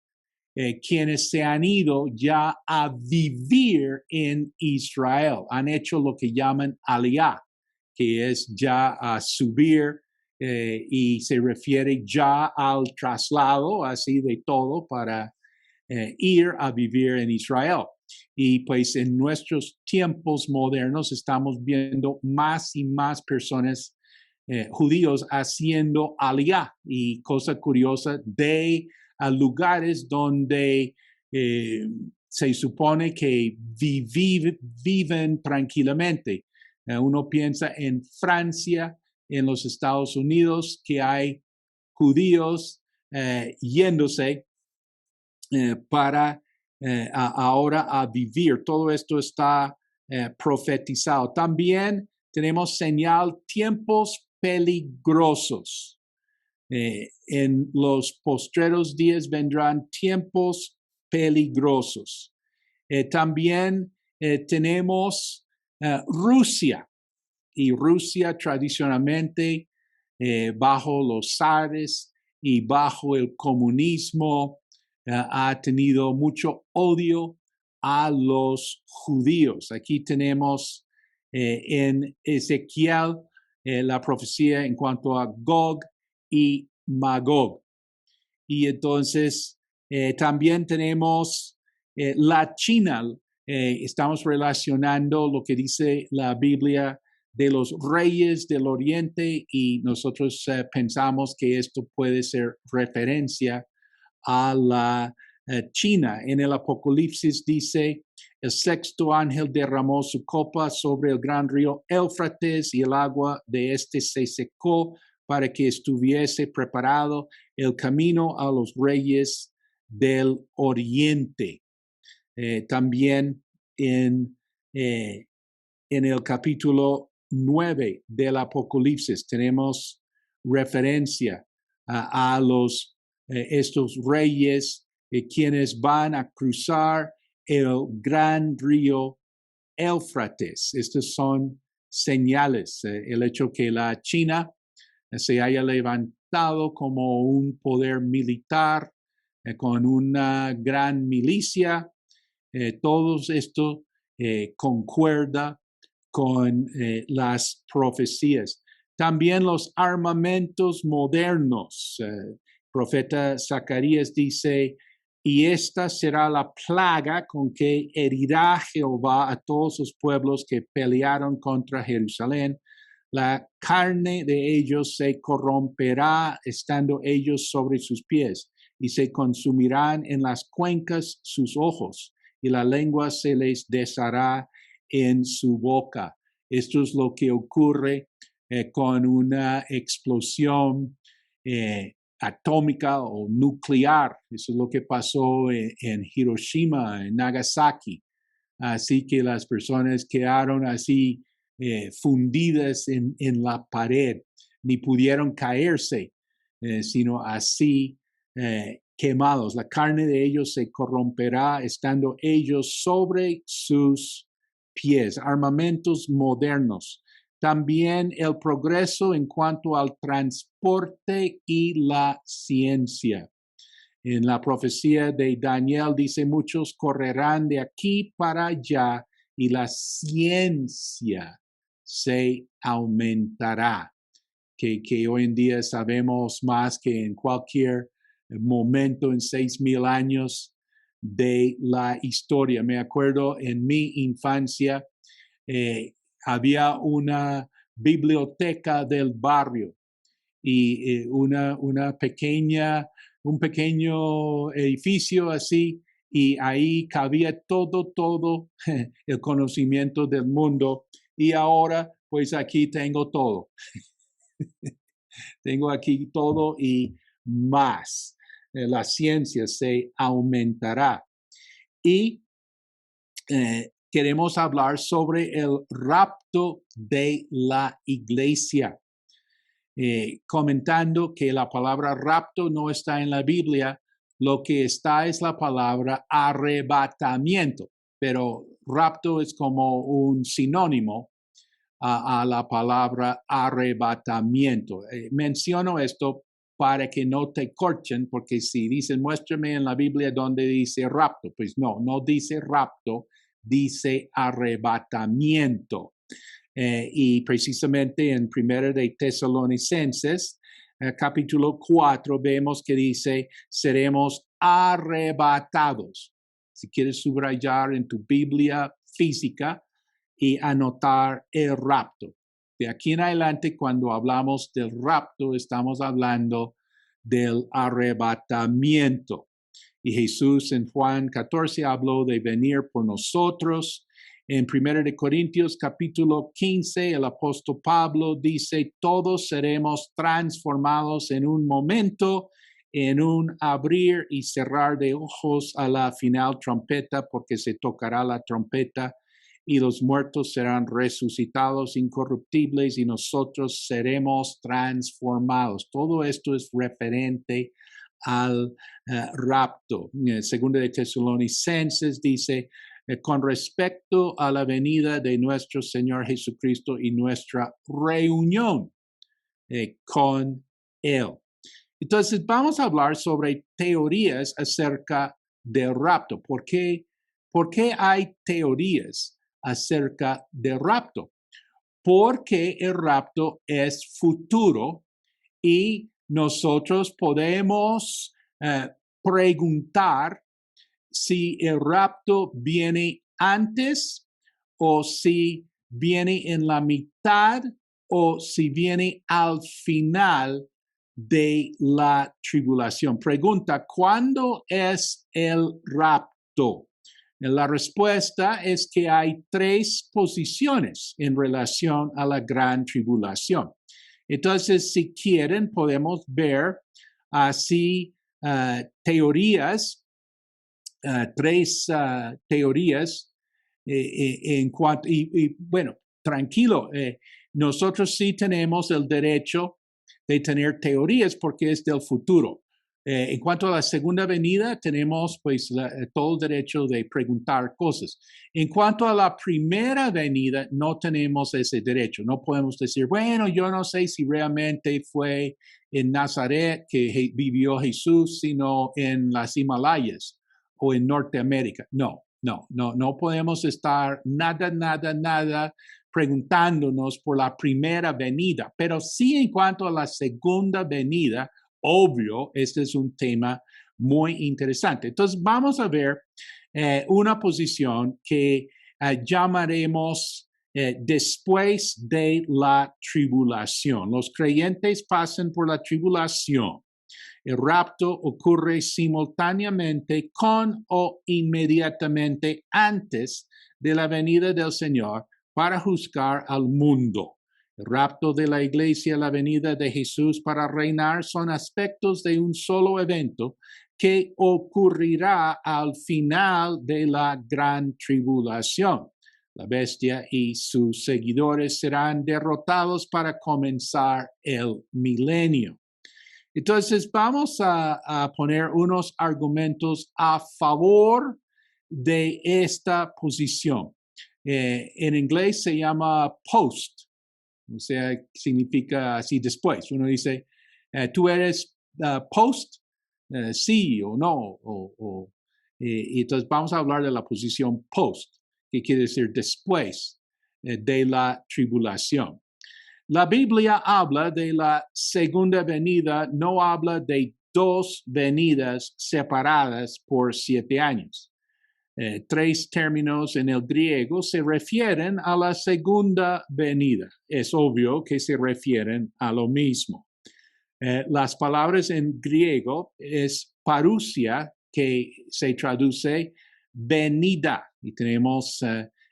quienes se han ido ya a vivir en Israel, han hecho lo que llaman aliyah, que es ya a subir y se refiere ya al traslado, así de todo, para ir a vivir en Israel. Y pues en nuestros tiempos modernos estamos viendo más y más personas judíos haciendo aliyah, y cosa curiosa, de a lugares donde se supone que viven tranquilamente. Uno piensa en Francia, en los Estados Unidos, que hay judíos yéndose para ahora a vivir. Todo esto está profetizado. También tenemos señal tiempos peligrosos. En los postreros días vendrán tiempos peligrosos. También tenemos Rusia, y Rusia tradicionalmente bajo los zares y bajo el comunismo ha tenido mucho odio a los judíos. Aquí tenemos en Ezequiel la profecía en cuanto a Gog y Magog. Y entonces también tenemos la China. Estamos relacionando lo que dice la Biblia de los reyes del oriente, y nosotros pensamos que esto puede ser referencia a la China. En el Apocalipsis dice, el sexto ángel derramó su copa sobre el gran río Éufrates y el agua de este se secó para que estuviese preparado el camino a los reyes del oriente. También en el capítulo 9 del Apocalipsis tenemos referencia a los estos reyes quienes van a cruzar el gran río Éufrates. Estas son señales. El hecho que la China se haya levantado como un poder militar con una gran milicia, todo esto concuerda con las profecías. También los armamentos modernos. Profeta Zacarías dice, y esta será la plaga con que herirá Jehová a todos los pueblos que pelearon contra Jerusalén. La carne de ellos se corromperá estando ellos sobre sus pies, y se consumirán en las cuencas sus ojos, y la lengua se les deshará en su boca. Esto es lo que ocurre con una explosión atómica o nuclear. Eso es lo que pasó en Hiroshima, en Nagasaki. Así que las personas quedaron así fundidas en la pared, ni pudieron caerse, sino así quemados. La carne de ellos se corromperá estando ellos sobre sus pies. Armamentos modernos. También el progreso en cuanto al transporte y la ciencia. En la profecía de Daniel dice, muchos correrán de aquí para allá y la ciencia se aumentará. Que hoy en día sabemos más que en cualquier momento en 6,000 años de la historia. Me acuerdo en mi infancia, había una biblioteca del barrio y un pequeño edificio así, y ahí cabía todo el conocimiento del mundo. Y ahora, pues aquí tengo todo. Tengo aquí todo y más. La ciencia se aumentará. Y queremos hablar sobre el rapto de la iglesia. Comentando que la palabra rapto no está en la Biblia, lo que está es la palabra arrebatamiento, pero rapto es como un sinónimo a la palabra arrebatamiento. Menciono esto para que no te corchen, porque si dicen, muéstrame en la Biblia donde dice rapto, pues no dice rapto, dice arrebatamiento. Y precisamente en 1 de Tesalonicenses, capítulo 4, vemos que dice, seremos arrebatados. Si quieres subrayar en tu Biblia física y anotar el rapto. De aquí en adelante, cuando hablamos del rapto, estamos hablando del arrebatamiento. Y Jesús en Juan 14 habló de venir por nosotros. En 1 de Corintios capítulo 15, el apóstol Pablo dice, todos seremos transformados en un momento, en un abrir y cerrar de ojos a la final trompeta, porque se tocará la trompeta y los muertos serán resucitados incorruptibles y nosotros seremos transformados. Todo esto es referente al rapto. Segundo de Tesalonicenses dice, con respecto a la venida de nuestro Señor Jesucristo y nuestra reunión con Él. Entonces, vamos a hablar sobre teorías acerca del rapto. ¿Por qué hay teorías acerca del rapto? Porque el rapto es futuro y nosotros podemos preguntar si el rapto viene antes o si viene en la mitad o si viene al final de la tribulación. Pregunta, ¿cuándo es el rapto? La respuesta es que hay 3 posiciones en relación a la gran tribulación. Entonces, si quieren, podemos ver así teorías, 3 teorías en cuanto, y bueno, tranquilo, nosotros sí tenemos el derecho de tener teorías porque es del futuro. En cuanto a la segunda venida, tenemos pues todo el derecho de preguntar cosas. En cuanto a la primera venida, no tenemos ese derecho. No podemos decir, bueno, yo no sé si realmente fue en Nazaret que vivió Jesús, sino en las Himalayas o en Norteamérica. No podemos estar nada preguntándonos por la primera venida, pero sí en cuanto a la segunda venida, obvio, este es un tema muy interesante. Entonces, vamos a ver una posición que llamaremos después de la tribulación. Los creyentes pasan por la tribulación. El rapto ocurre simultáneamente con o inmediatamente antes de la venida del Señor para juzgar al mundo. El rapto de la iglesia y la venida de Jesús para reinar son aspectos de un solo evento que ocurrirá al final de la gran tribulación. La bestia y sus seguidores serán derrotados para comenzar el milenio. Entonces vamos a poner unos argumentos a favor de esta posición. En inglés se llama post, o sea, significa así después. Uno dice, ¿tú eres post? Sí o no. Y entonces vamos a hablar de la posición post, que quiere decir después de la tribulación. La Biblia habla de la segunda venida, no habla de dos venidas separadas por 7 años. 3 términos en el griego se refieren a la segunda venida. Es obvio que se refieren a lo mismo. Las palabras en griego es parousia, que se traduce venida. Y tenemos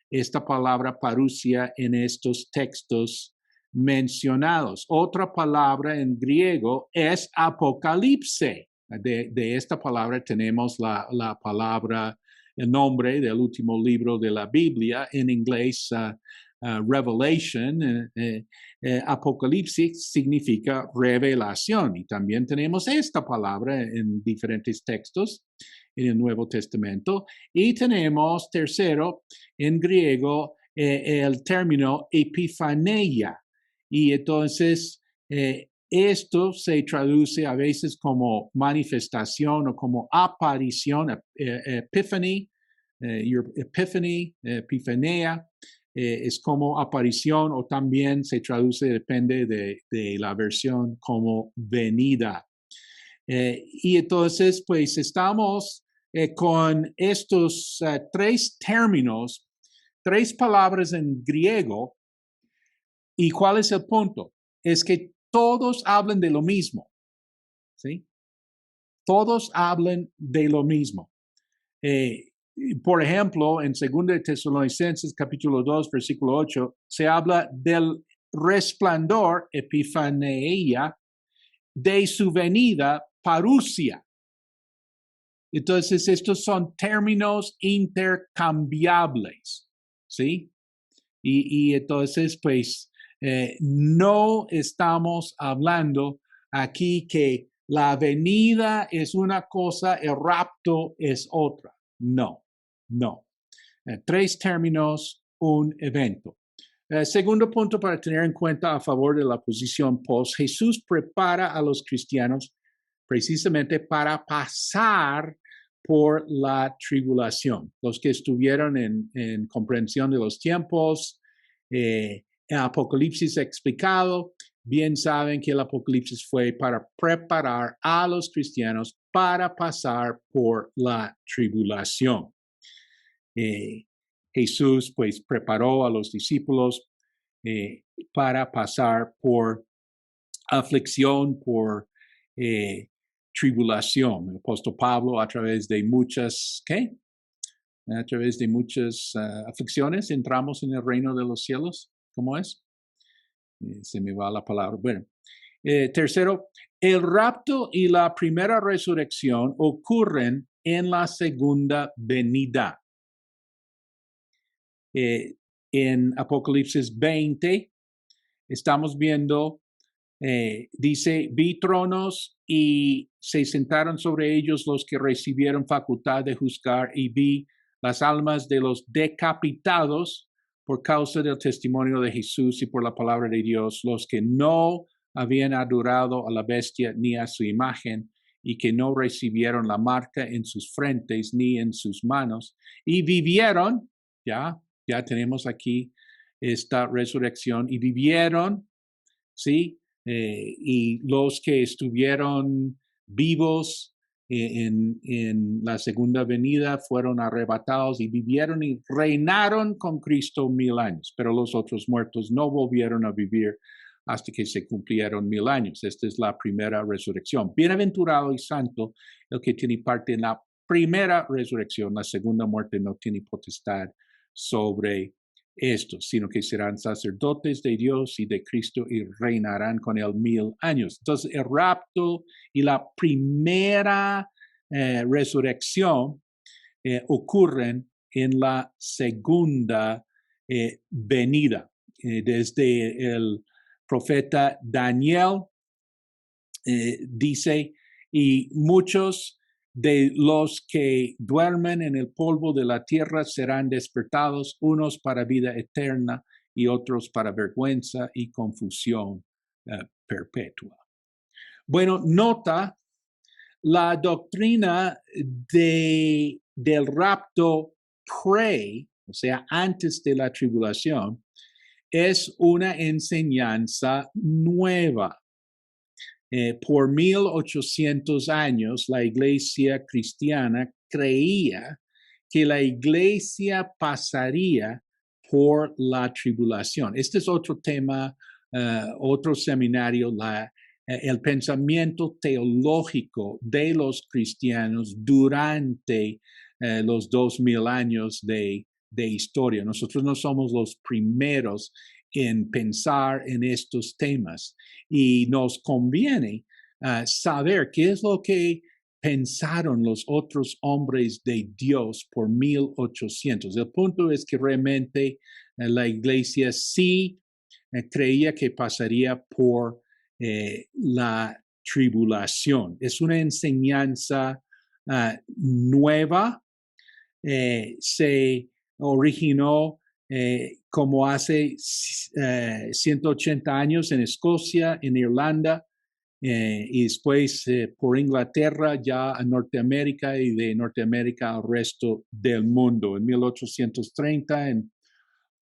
esta palabra parousia en estos textos mencionados. Otra palabra en griego es apocalipse. De esta palabra tenemos la palabra, el nombre del último libro de la Biblia, en inglés Revelation. Apocalipsis significa revelación, y también tenemos esta palabra en diferentes textos en el Nuevo Testamento. Y tenemos, tercero, en griego, el término epifaneia. Y entonces, esto se traduce a veces como manifestación o como aparición, epiphany, your epiphany, epifanea, es como aparición, o también se traduce, depende de la versión, como venida. Y entonces, pues estamos con estos 3 términos, 3 palabras en griego. ¿Y cuál es el punto? Es que todos hablan de lo mismo, ¿sí? Todos hablan de lo mismo. Por ejemplo, en 2 Tesalonicenses capítulo 2, versículo 8, se habla del resplandor, epifaneia, de su venida, parousia. Entonces, estos son términos intercambiables, ¿sí? Y entonces, pues, no estamos hablando aquí que la venida es una cosa, el rapto es otra. No. 3 términos, un evento. Segundo punto para tener en cuenta a favor de la posición post: Jesús prepara a los cristianos precisamente para pasar por la tribulación. Los que estuvieron en comprensión de los tiempos, el Apocalipsis explicado, bien saben que el Apocalipsis fue para preparar a los cristianos para pasar por la tribulación. Jesús pues preparó a los discípulos para pasar por aflicción, por tribulación. El apóstol Pablo, a través de muchas, a través de muchas aflicciones, entramos en el reino de los cielos. ¿Cómo es? Se me va la palabra. Bueno, tercero, el rapto y la primera resurrección ocurren en la segunda venida. En Apocalipsis 20, estamos viendo, dice, vi tronos y se sentaron sobre ellos los que recibieron facultad de juzgar, y vi las almas de los decapitados por causa del testimonio de Jesús y por la palabra de Dios, los que no habían adorado a la bestia ni a su imagen, y que no recibieron la marca en sus frentes ni en sus manos, y vivieron. Ya tenemos aquí esta resurrección, y vivieron, ¿sí? Y los que estuvieron vivos en la segunda venida fueron arrebatados y vivieron y reinaron con Cristo 1000 años, pero los otros muertos no volvieron a vivir hasta que se cumplieron 1000 años. Esta es la primera resurrección. Bienaventurado y santo el que tiene parte en la primera resurrección. La segunda muerte no tiene potestad sobre estos, sino que serán sacerdotes de Dios y de Cristo y reinarán con él 1000 años. Entonces, el rapto y la primera resurrección ocurren en la segunda venida. Desde el profeta Daniel dice, y muchos de los que duermen en el polvo de la tierra serán despertados, unos para vida eterna y otros para vergüenza y confusión perpetua. Bueno, nota la doctrina del rapto o sea, antes de la tribulación, es una enseñanza nueva. Por 1800 años, la iglesia cristiana creía que la iglesia pasaría por la tribulación. Este es otro tema, otro seminario, el pensamiento teológico de los cristianos durante los 2000 años de historia. Nosotros no somos los primeros en pensar en estos temas y nos conviene saber qué es lo que pensaron los otros hombres de Dios por 1800. El punto es que realmente la iglesia sí creía que pasaría por la tribulación. Es una enseñanza nueva. Se originó como hace 180 años en Escocia, en Irlanda, y después por Inglaterra ya a Norteamérica y de Norteamérica al resto del mundo. En 1830 en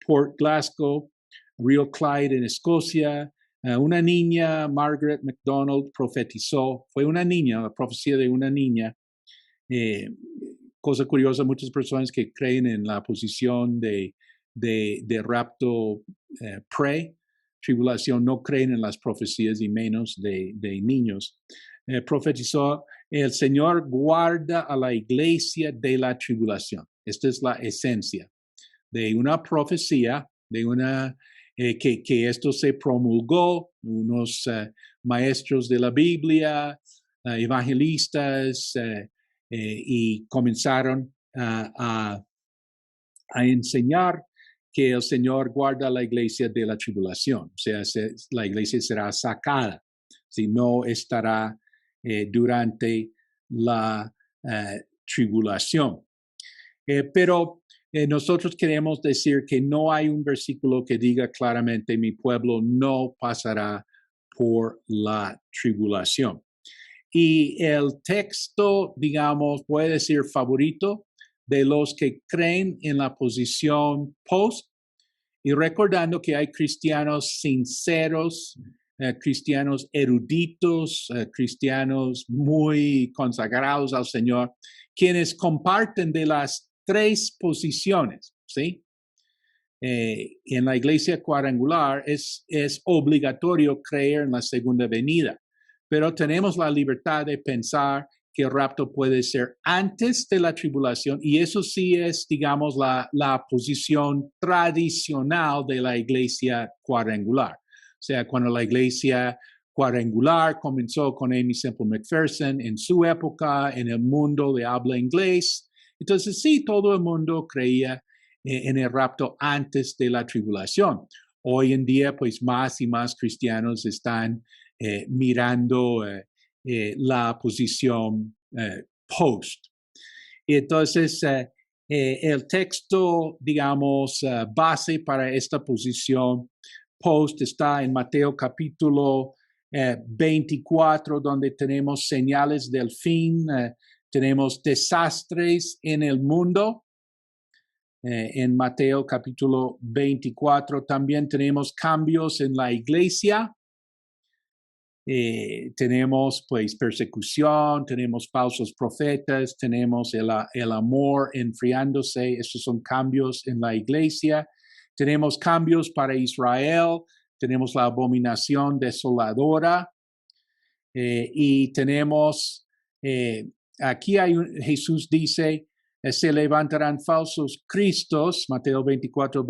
Port Glasgow, Rio Clyde en Escocia, una niña, Margaret MacDonald, profetizó. Fue una niña, la profecía de una niña. Cosa curiosa, muchas personas que creen en la posición de rapto pre-tribulación no creen en las profecías y menos de niños. Profetizó, el Señor guarda a la iglesia de la tribulación. Esta es la esencia de una profecía, de una que esto se promulgó, unos maestros de la Biblia, evangelistas, y comenzaron a enseñar que el Señor guarda la iglesia de la tribulación, o sea, la iglesia será sacada, si no estará durante la tribulación. Pero nosotros queremos decir que no hay un versículo que diga claramente mi pueblo no pasará por la tribulación. Y el texto, digamos, puede decir favorito de los que creen en la posición post, y recordando que hay cristianos sinceros, cristianos eruditos, cristianos muy consagrados al Señor, quienes comparten de las tres posiciones, ¿sí? En la iglesia cuadrangular es obligatorio creer en la segunda venida, pero tenemos la libertad de pensar que el rapto puede ser antes de la tribulación y eso sí es, digamos, la posición tradicional de la iglesia cuadrangular. O sea, cuando la iglesia cuadrangular comenzó con Amy Semple McPherson en su época en el mundo de habla inglés, entonces sí, todo el mundo creía en el rapto antes de la tribulación. Hoy en día, pues más y más cristianos están mirando la posición post. Entonces, el texto, digamos, base para esta posición post está en Mateo capítulo 24, donde tenemos señales del fin, tenemos desastres en el mundo. En Mateo capítulo 24 también tenemos cambios en la iglesia. tenemos pues persecución, tenemos falsos profetas, tenemos el amor enfriándose. Estos son cambios en la iglesia. Tenemos cambios para Israel, tenemos la abominación desoladora y tenemos, aquí Jesús dice, se levantarán falsos cristos, Mateo 24,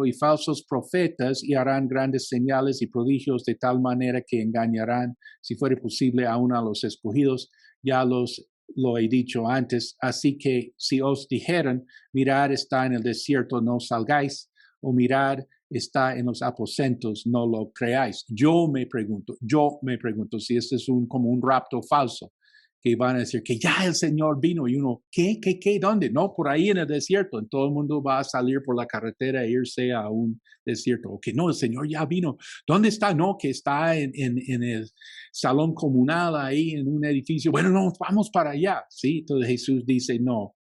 y falsos profetas y harán grandes señales y prodigios de tal manera que engañarán, si fuere posible, aún a los escogidos. Ya lo he dicho antes. Así que si os dijeran, mirad, está en el desierto, no salgáis, o mirad, está en los aposentos, no lo creáis. Yo me pregunto si este es como un rapto falso, que van a decir que ya el Señor vino y uno, ¿qué? ¿Dónde? No, por ahí en el desierto. Todo el mundo va a salir por la carretera e irse a un desierto. O que no, el Señor ya vino. ¿Dónde está? No, que está en el salón comunal ahí en un edificio. Bueno, no, vamos para allá. Sí, entonces Jesús dice, no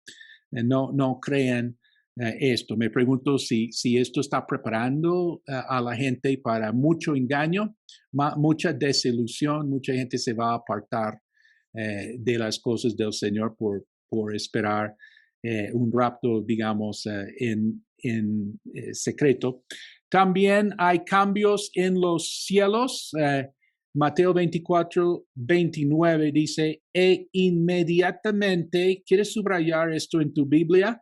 crean esto. Me pregunto si esto está preparando a la gente para mucho engaño, mucha desilusión, mucha gente se va a apartar de las cosas del Señor por esperar un rapto, digamos, en secreto. También hay cambios en los cielos. Mateo 24, 29 dice, e inmediatamente, ¿quieres subrayar esto en tu Biblia?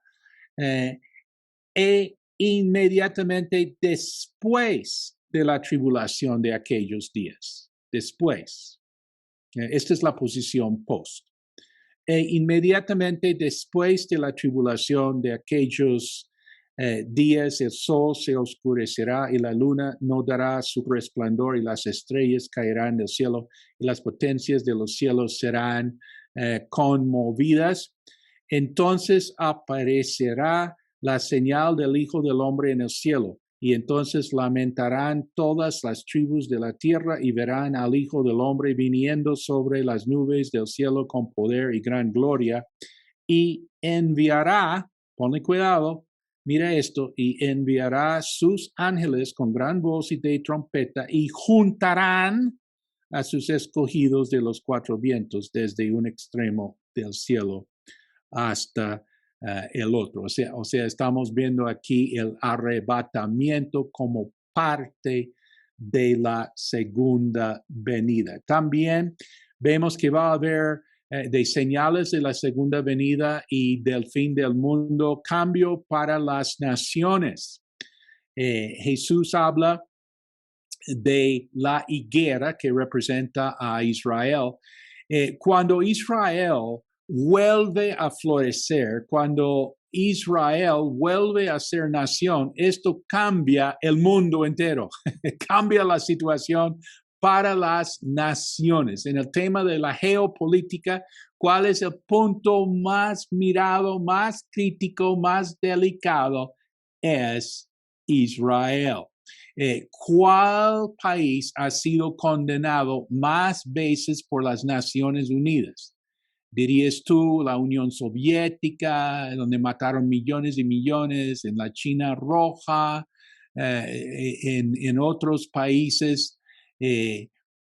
E inmediatamente después de la tribulación de aquellos días. Después. Esta es la posición post. E inmediatamente después de la tribulación de aquellos días, el sol se oscurecerá y la luna no dará su resplandor y las estrellas caerán del cielo y las potencias de los cielos serán conmovidas. Entonces aparecerá la señal del Hijo del Hombre en el cielo. Y entonces lamentarán todas las tribus de la tierra y verán al Hijo del Hombre viniendo sobre las nubes del cielo con poder y gran gloria. Y enviará, ponle cuidado, mira esto, y enviará sus ángeles con gran voz y de trompeta y juntarán a sus escogidos de los cuatro vientos desde un extremo del cielo hasta el otro. O sea, estamos viendo aquí el arrebatamiento como parte de la segunda venida. También vemos que va a haber de señales de la segunda venida y del fin del mundo, cambio para las naciones. Jesús habla de la higuera que representa a Israel. Cuando Israel vuelve a florecer, cuando Israel vuelve a ser nación, esto cambia el mundo entero, cambia la situación para las naciones. En el tema de la geopolítica, ¿cuál es el punto más mirado, más crítico, más delicado? Es Israel. ¿Cuál país ha sido condenado más veces por las Naciones Unidas? ¿Dirías tú la Unión Soviética, donde mataron millones y millones, en la China Roja, en otros países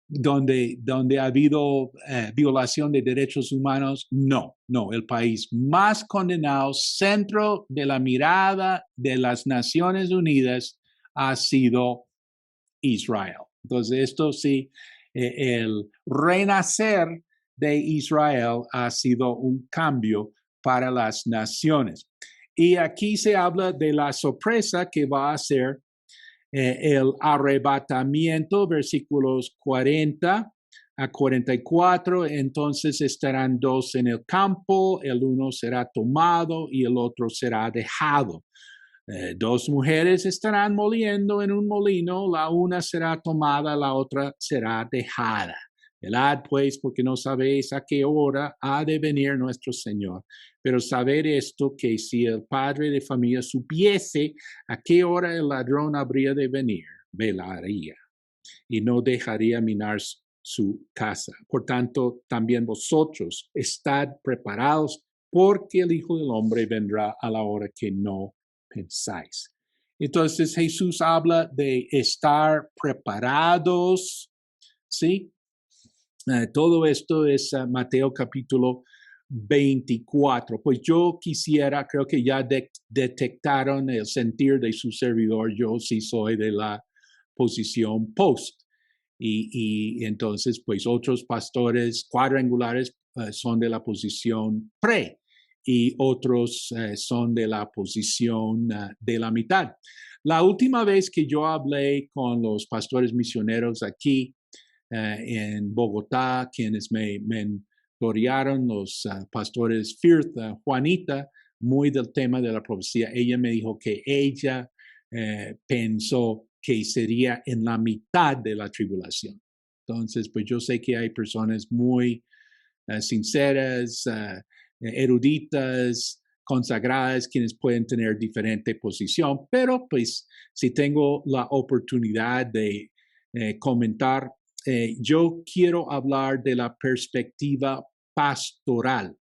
donde ha habido violación de derechos humanos? No, el país más condenado, centro de la mirada de las Naciones Unidas, ha sido Israel. Entonces, esto sí, el renacer de Israel ha sido un cambio para las naciones. Y aquí se habla de la sorpresa que va a ser el arrebatamiento, versículos 40 a 44. Entonces estarán dos en el campo, el uno será tomado y el otro será dejado. Dos mujeres estarán moliendo en un molino, la una será tomada, la otra será dejada. Velad pues, porque no sabéis a qué hora ha de venir nuestro Señor. Pero sabed esto, que si el padre de familia supiese a qué hora el ladrón habría de venir, velaría y no dejaría minar su casa. Por tanto, también vosotros estad preparados, porque el Hijo del Hombre vendrá a la hora que no pensáis. Entonces Jesús habla de estar preparados, ¿sí? Todo esto es Mateo capítulo 24. Pues yo quisiera, creo que ya detectaron el sentir de su servidor. Yo sí soy de la posición post. Y entonces, pues otros pastores cuadrangulares son de la posición pre y otros son de la posición de la mitad. La última vez que yo hablé con los pastores misioneros aquí, en Bogotá, quienes me mentorearon, los pastores Firth, Juanita, muy del tema de la profecía. Ella me dijo que ella pensó que sería en la mitad de la tribulación. Entonces, pues yo sé que hay personas muy sinceras, eruditas, consagradas, quienes pueden tener diferente posición, pero pues si tengo la oportunidad de comentar, yo quiero hablar de la perspectiva pastoral.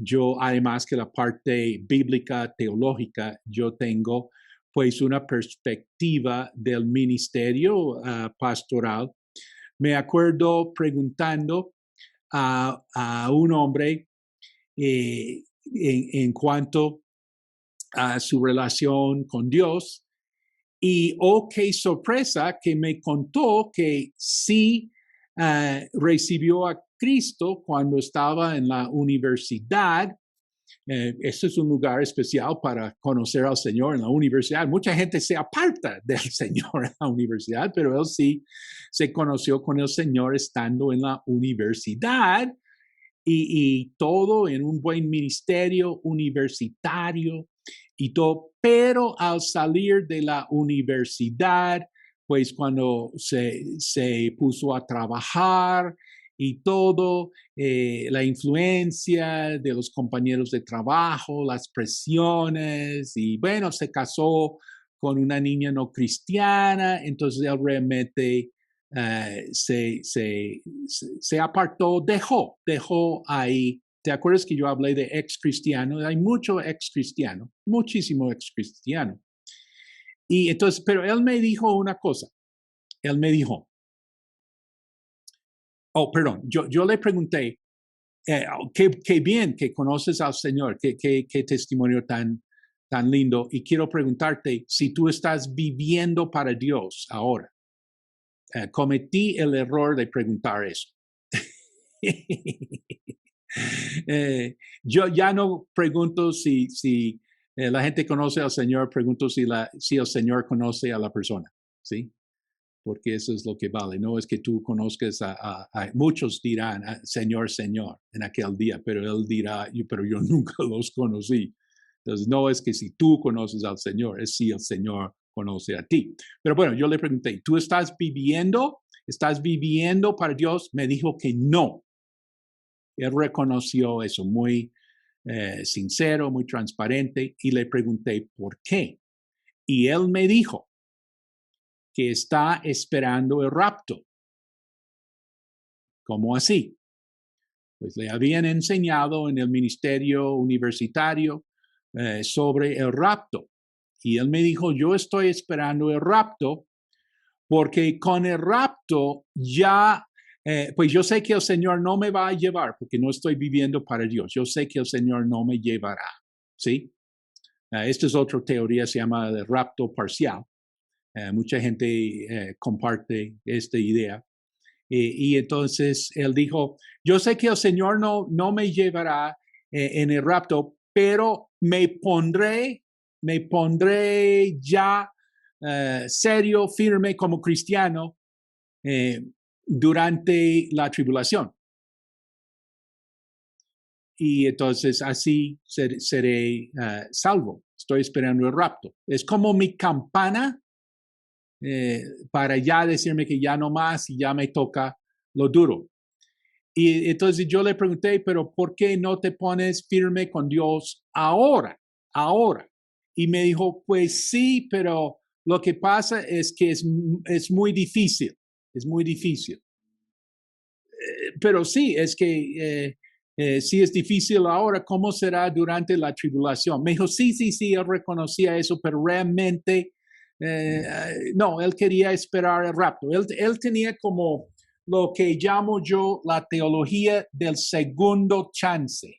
Yo, además que la parte bíblica, teológica, yo tengo pues una perspectiva del ministerio pastoral. Me acuerdo preguntando a un hombre en cuanto a su relación con Dios. Y oh, qué sorpresa que me contó que sí recibió a Cristo cuando estaba en la universidad. Este es un lugar especial para conocer al Señor en la universidad. Mucha gente se aparta del Señor en la universidad, pero él sí se conoció con el Señor estando en la universidad y todo en un buen ministerio universitario y todo, pero al salir de la universidad, pues cuando se puso a trabajar y todo, la influencia de los compañeros de trabajo, las presiones, y bueno, se casó con una niña no cristiana, entonces él realmente se apartó, dejó ahí. ¿Te acuerdas que yo hablé de ex cristiano? Hay mucho ex cristiano, muchísimo ex cristiano. Y entonces, pero él me dijo una cosa. Él me dijo, perdón, yo le pregunté, qué bien que conoces al Señor, qué testimonio tan lindo. Y quiero preguntarte si tú estás viviendo para Dios ahora. Cometí el error de preguntar eso. Yo ya no pregunto si la gente conoce al Señor, pregunto si el Señor conoce a la persona, ¿sí? Porque eso es lo que vale. No es que tú conozcas a muchos dirán, Señor, Señor, en aquel día, pero Él dirá, pero yo nunca los conocí. Entonces, no es que si tú conoces al Señor, es si el Señor conoce a ti. Pero bueno, yo le pregunté, ¿tú estás viviendo para Dios? Me dijo que no. Él reconoció eso muy sincero, muy transparente, y le pregunté por qué. Y él me dijo que está esperando el rapto. ¿Cómo así? Pues le habían enseñado en el ministerio universitario sobre el rapto. Y él me dijo, yo estoy esperando el rapto porque con el rapto ya, pues yo sé que el Señor no me va a llevar porque no estoy viviendo para Dios. Yo sé que el Señor no me llevará, ¿sí? Esta es otra teoría, se llama el rapto parcial. Mucha gente comparte esta idea. Y entonces él dijo, yo sé que el Señor no me llevará en el rapto, pero me pondré ya serio, firme como cristiano durante la tribulación. Y entonces así seré salvo. Estoy esperando el rapto. Es como mi campana para ya decirme que ya no más y ya me toca lo duro. Y entonces yo le pregunté, pero ¿por qué no te pones firme con Dios ahora? Y me dijo, pues sí, pero lo que pasa es que es muy difícil, pero sí, es que sí es difícil ahora, ¿cómo será durante la tribulación? Me dijo, sí, él reconocía eso, pero realmente no, él quería esperar el rapto. Él tenía como lo que llamo yo la teología del segundo chance.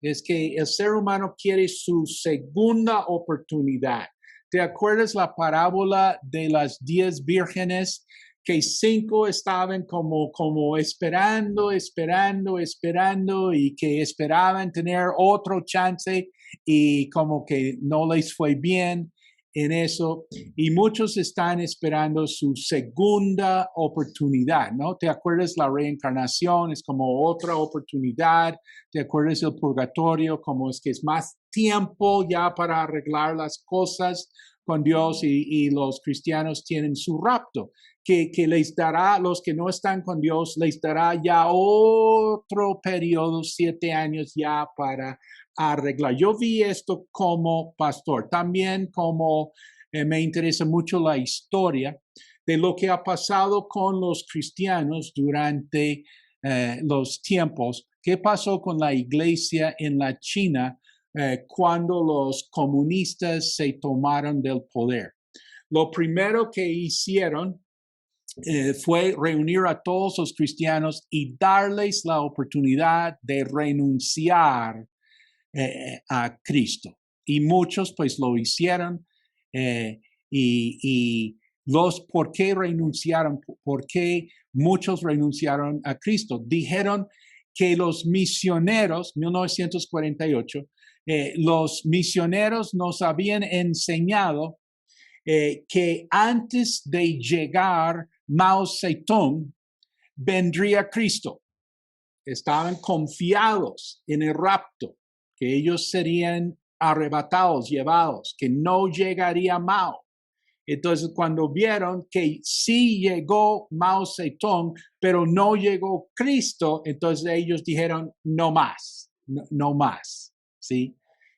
Es que el ser humano quiere su segunda oportunidad. ¿Te acuerdas la parábola de las 10 vírgenes? Que 5 estaban como esperando y que esperaban tener otro chance y como que no les fue bien en eso. Y muchos están esperando su segunda oportunidad, ¿no? ¿Te acuerdas la reencarnación? Es como otra oportunidad. ¿Te acuerdas el purgatorio? Como es que es más tiempo ya para arreglar las cosas con Dios y los cristianos tienen su rapto, que les dará, los que no están con Dios, les dará ya otro periodo, 7 años ya para arreglar. Yo vi esto como pastor, también como me interesa mucho la historia de lo que ha pasado con los cristianos durante los tiempos. ¿Qué pasó con la iglesia en la China cuando los comunistas se tomaron del poder? Lo primero que hicieron fue reunir a todos los cristianos y darles la oportunidad de renunciar a Cristo. Y muchos pues lo hicieron y ¿por qué renunciaron? ¿Por qué muchos renunciaron a Cristo? Dijeron que los misioneros, 1948, los misioneros nos habían enseñado que antes de llegar Mao Zedong, vendría Cristo. Estaban confiados en el rapto, que ellos serían arrebatados, llevados, que no llegaría Mao. Entonces, cuando vieron que sí llegó Mao Zedong, pero no llegó Cristo, entonces ellos dijeron, no más, no más, ¿sí?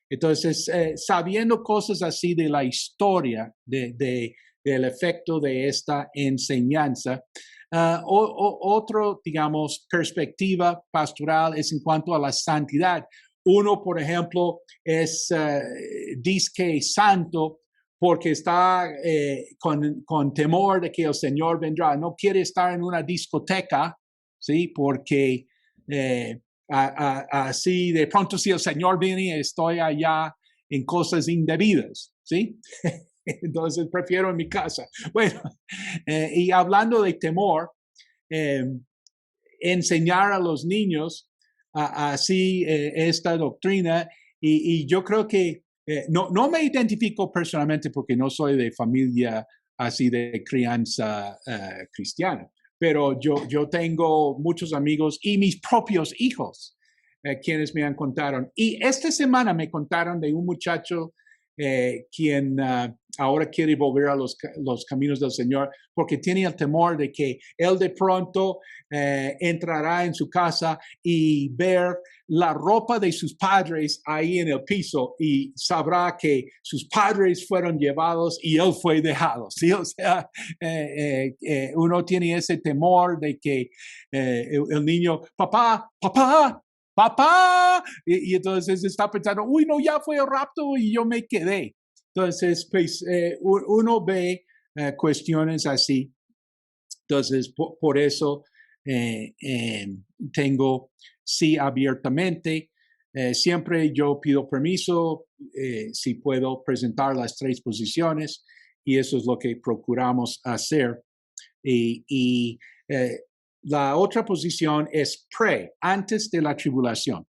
Entonces, sabiendo cosas así de la historia, del efecto de esta enseñanza, otro, digamos, perspectiva pastoral es en cuanto a la santidad. Uno, por ejemplo, dice que es santo porque está con temor de que el Señor vendrá. No quiere estar en una discoteca, ¿sí? Porque así de pronto si el Señor viene, estoy allá en cosas indebidas, ¿sí? Entonces prefiero en mi casa. Bueno, y hablando de temor, enseñar a los niños así esta doctrina y yo creo que no me identifico personalmente porque no soy de familia así de crianza cristiana, pero yo tengo muchos amigos y mis propios hijos quienes me han contado. Y esta semana me contaron de un muchacho quien ahora quiere volver a los caminos del Señor porque tiene el temor de que él de pronto entrará en su casa y ver la ropa de sus padres ahí en el piso y sabrá que sus padres fueron llevados y él fue dejado, ¿sí? O sea, uno tiene ese temor de que el niño, papá, y entonces está pensando, uy, no, ya fue el rapto y yo me quedé. Entonces, pues uno ve cuestiones así. Entonces, por eso tengo, sí, abiertamente, siempre yo pido permiso si puedo presentar las 3 posiciones y eso es lo que procuramos hacer. Y la otra posición es antes de la tribulación.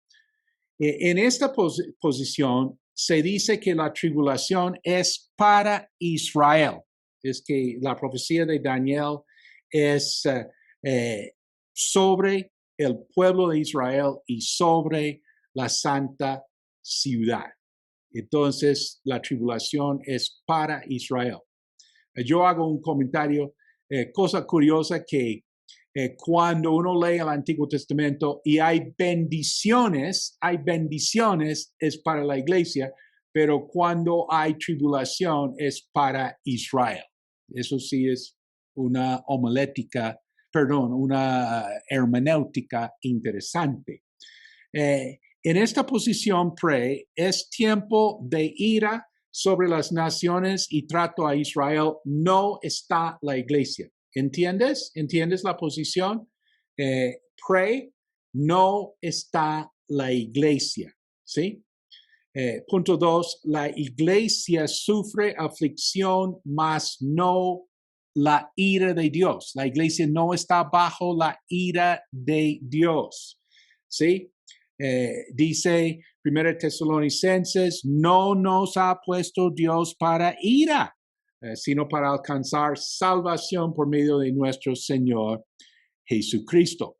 En esta posición se dice que la tribulación es para Israel. Es que la profecía de Daniel es sobre el pueblo de Israel y sobre la santa ciudad. Entonces, la tribulación es para Israel. Yo hago un comentario, cosa curiosa que cuando uno lee el Antiguo Testamento y hay bendiciones es para la iglesia, pero cuando hay tribulación es para Israel. Eso sí es una una hermenéutica interesante. En esta posición es tiempo de ira sobre las naciones y trato a Israel, no está la iglesia. ¿Entiendes? ¿Entiendes la posición? Pray, no está la iglesia, ¿sí? Punto 2, la iglesia sufre aflicción, mas no la ira de Dios. La iglesia no está bajo la ira de Dios, ¿sí? Dice 1 Tesalonicenses, no nos ha puesto Dios para ira, sino para alcanzar salvación por medio de nuestro Señor Jesucristo.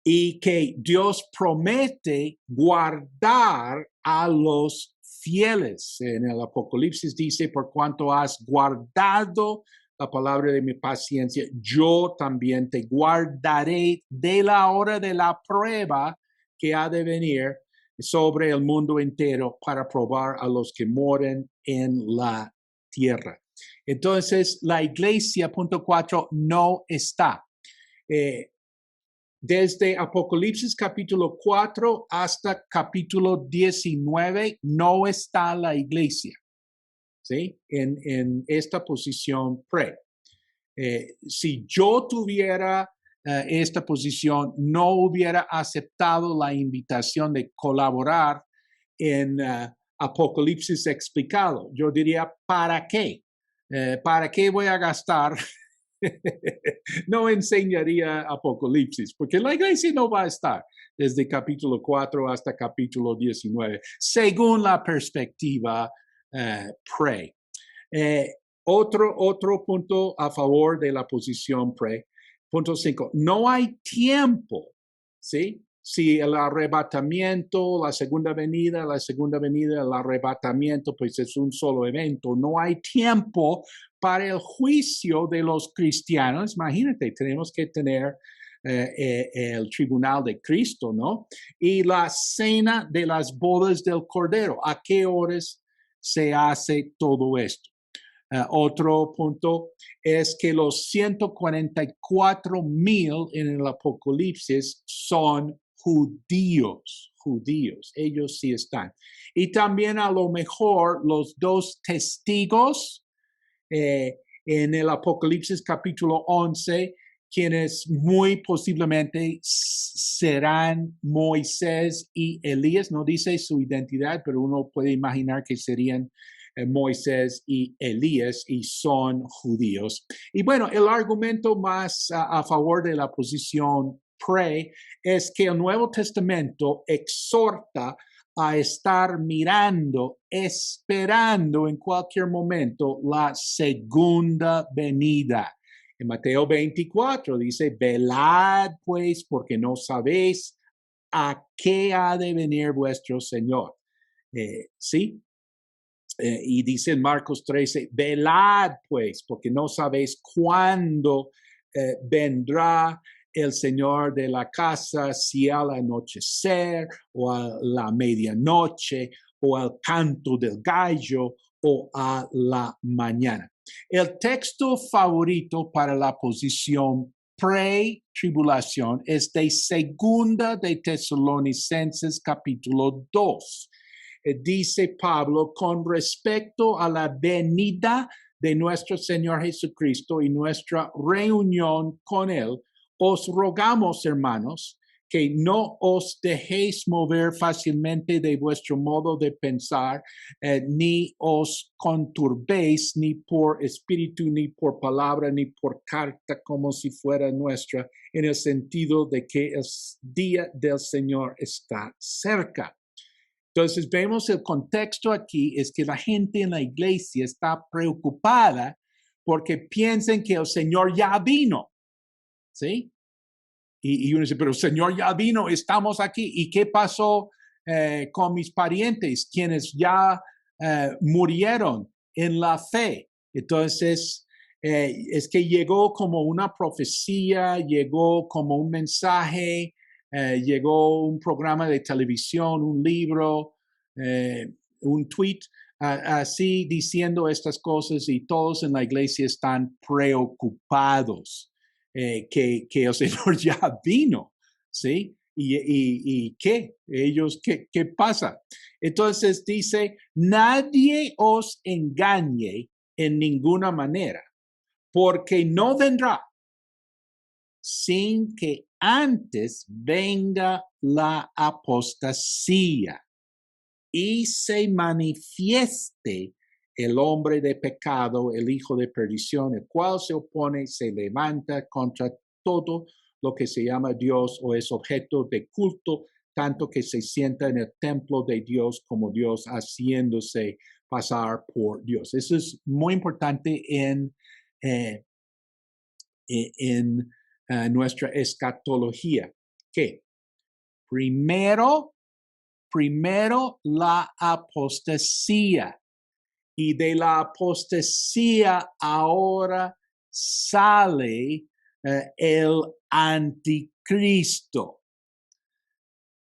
Y que Dios promete guardar a los fieles. En el Apocalipsis dice, por cuanto has guardado la palabra de mi paciencia, yo también te guardaré de la hora de la prueba que ha de venir sobre el mundo entero para probar a los que moren en la tierra. Entonces, la iglesia, punto 4, no está. Desde Apocalipsis capítulo 4 hasta capítulo 19 no está la iglesia, ¿sí? En esta posición pre. Si yo tuviera esta posición, no hubiera aceptado la invitación de colaborar en Apocalipsis explicado. Yo diría, ¿para qué? ¿Para qué voy a gastar? No enseñaría Apocalipsis, porque la iglesia no va a estar desde capítulo 4 hasta capítulo 19, según la perspectiva pre. Otro punto a favor de la posición pre. Punto 5, no hay tiempo, ¿sí? Si el arrebatamiento, la segunda venida, el arrebatamiento, pues es un solo evento. No hay tiempo para el juicio de los cristianos. Imagínate, tenemos que tener el tribunal de Cristo, ¿no? Y la cena de las bodas del Cordero. ¿A qué horas se hace todo esto? Otro punto es que los 144,000 en el Apocalipsis son judíos. Ellos sí están. Y también a lo mejor los dos testigos en el Apocalipsis capítulo 11, quienes muy posiblemente serán Moisés y Elías. No dice su identidad, pero uno puede imaginar que serían Moisés y Elías y son judíos. Y bueno, el argumento más a favor de la posición pre es que el Nuevo Testamento exhorta a estar mirando, esperando en cualquier momento la segunda venida. En Mateo 24 dice, velad pues porque no sabéis a qué ha de venir vuestro Señor. ¿Sí? Y dice en Marcos 13, velad pues, porque no sabéis cuándo vendrá el Señor de la casa, si al anochecer o a la medianoche o al canto del gallo o a la mañana. El texto favorito para la posición pre-tribulación es de Segunda de Tesalonicenses capítulo 2. Dice Pablo, con respecto a la venida de nuestro Señor Jesucristo y nuestra reunión con Él, os rogamos, hermanos, que no os dejéis mover fácilmente de vuestro modo de pensar, ni os conturbéis ni por espíritu, ni por palabra, ni por carta, como si fuera nuestra, en el sentido de que el día del Señor está cerca. Entonces vemos el contexto aquí es que la gente en la iglesia está preocupada porque piensan que el Señor ya vino, ¿sí? Y uno dice, pero el Señor ya vino, estamos aquí. ¿Y qué pasó con mis parientes, quienes ya murieron en la fe? Entonces, es que llegó como una profecía, llegó como un mensaje, llegó un programa de televisión, un libro, un tweet, así diciendo estas cosas y todos en la iglesia están preocupados que el Señor ya vino, ¿sí? ¿Y qué? Ellos, ¿qué pasa? Entonces dice, nadie os engañe en ninguna manera, porque no vendrá sin que antes venga la apostasía y se manifieste el hombre de pecado, el hijo de perdición, el cual se opone, se levanta contra todo lo que se llama Dios o es objeto de culto, tanto que se sienta en el templo de Dios como Dios, haciéndose pasar por Dios. Eso es muy importante eh, en nuestra escatología. Que primero la apostasía, y de la apostasía ahora sale el anticristo.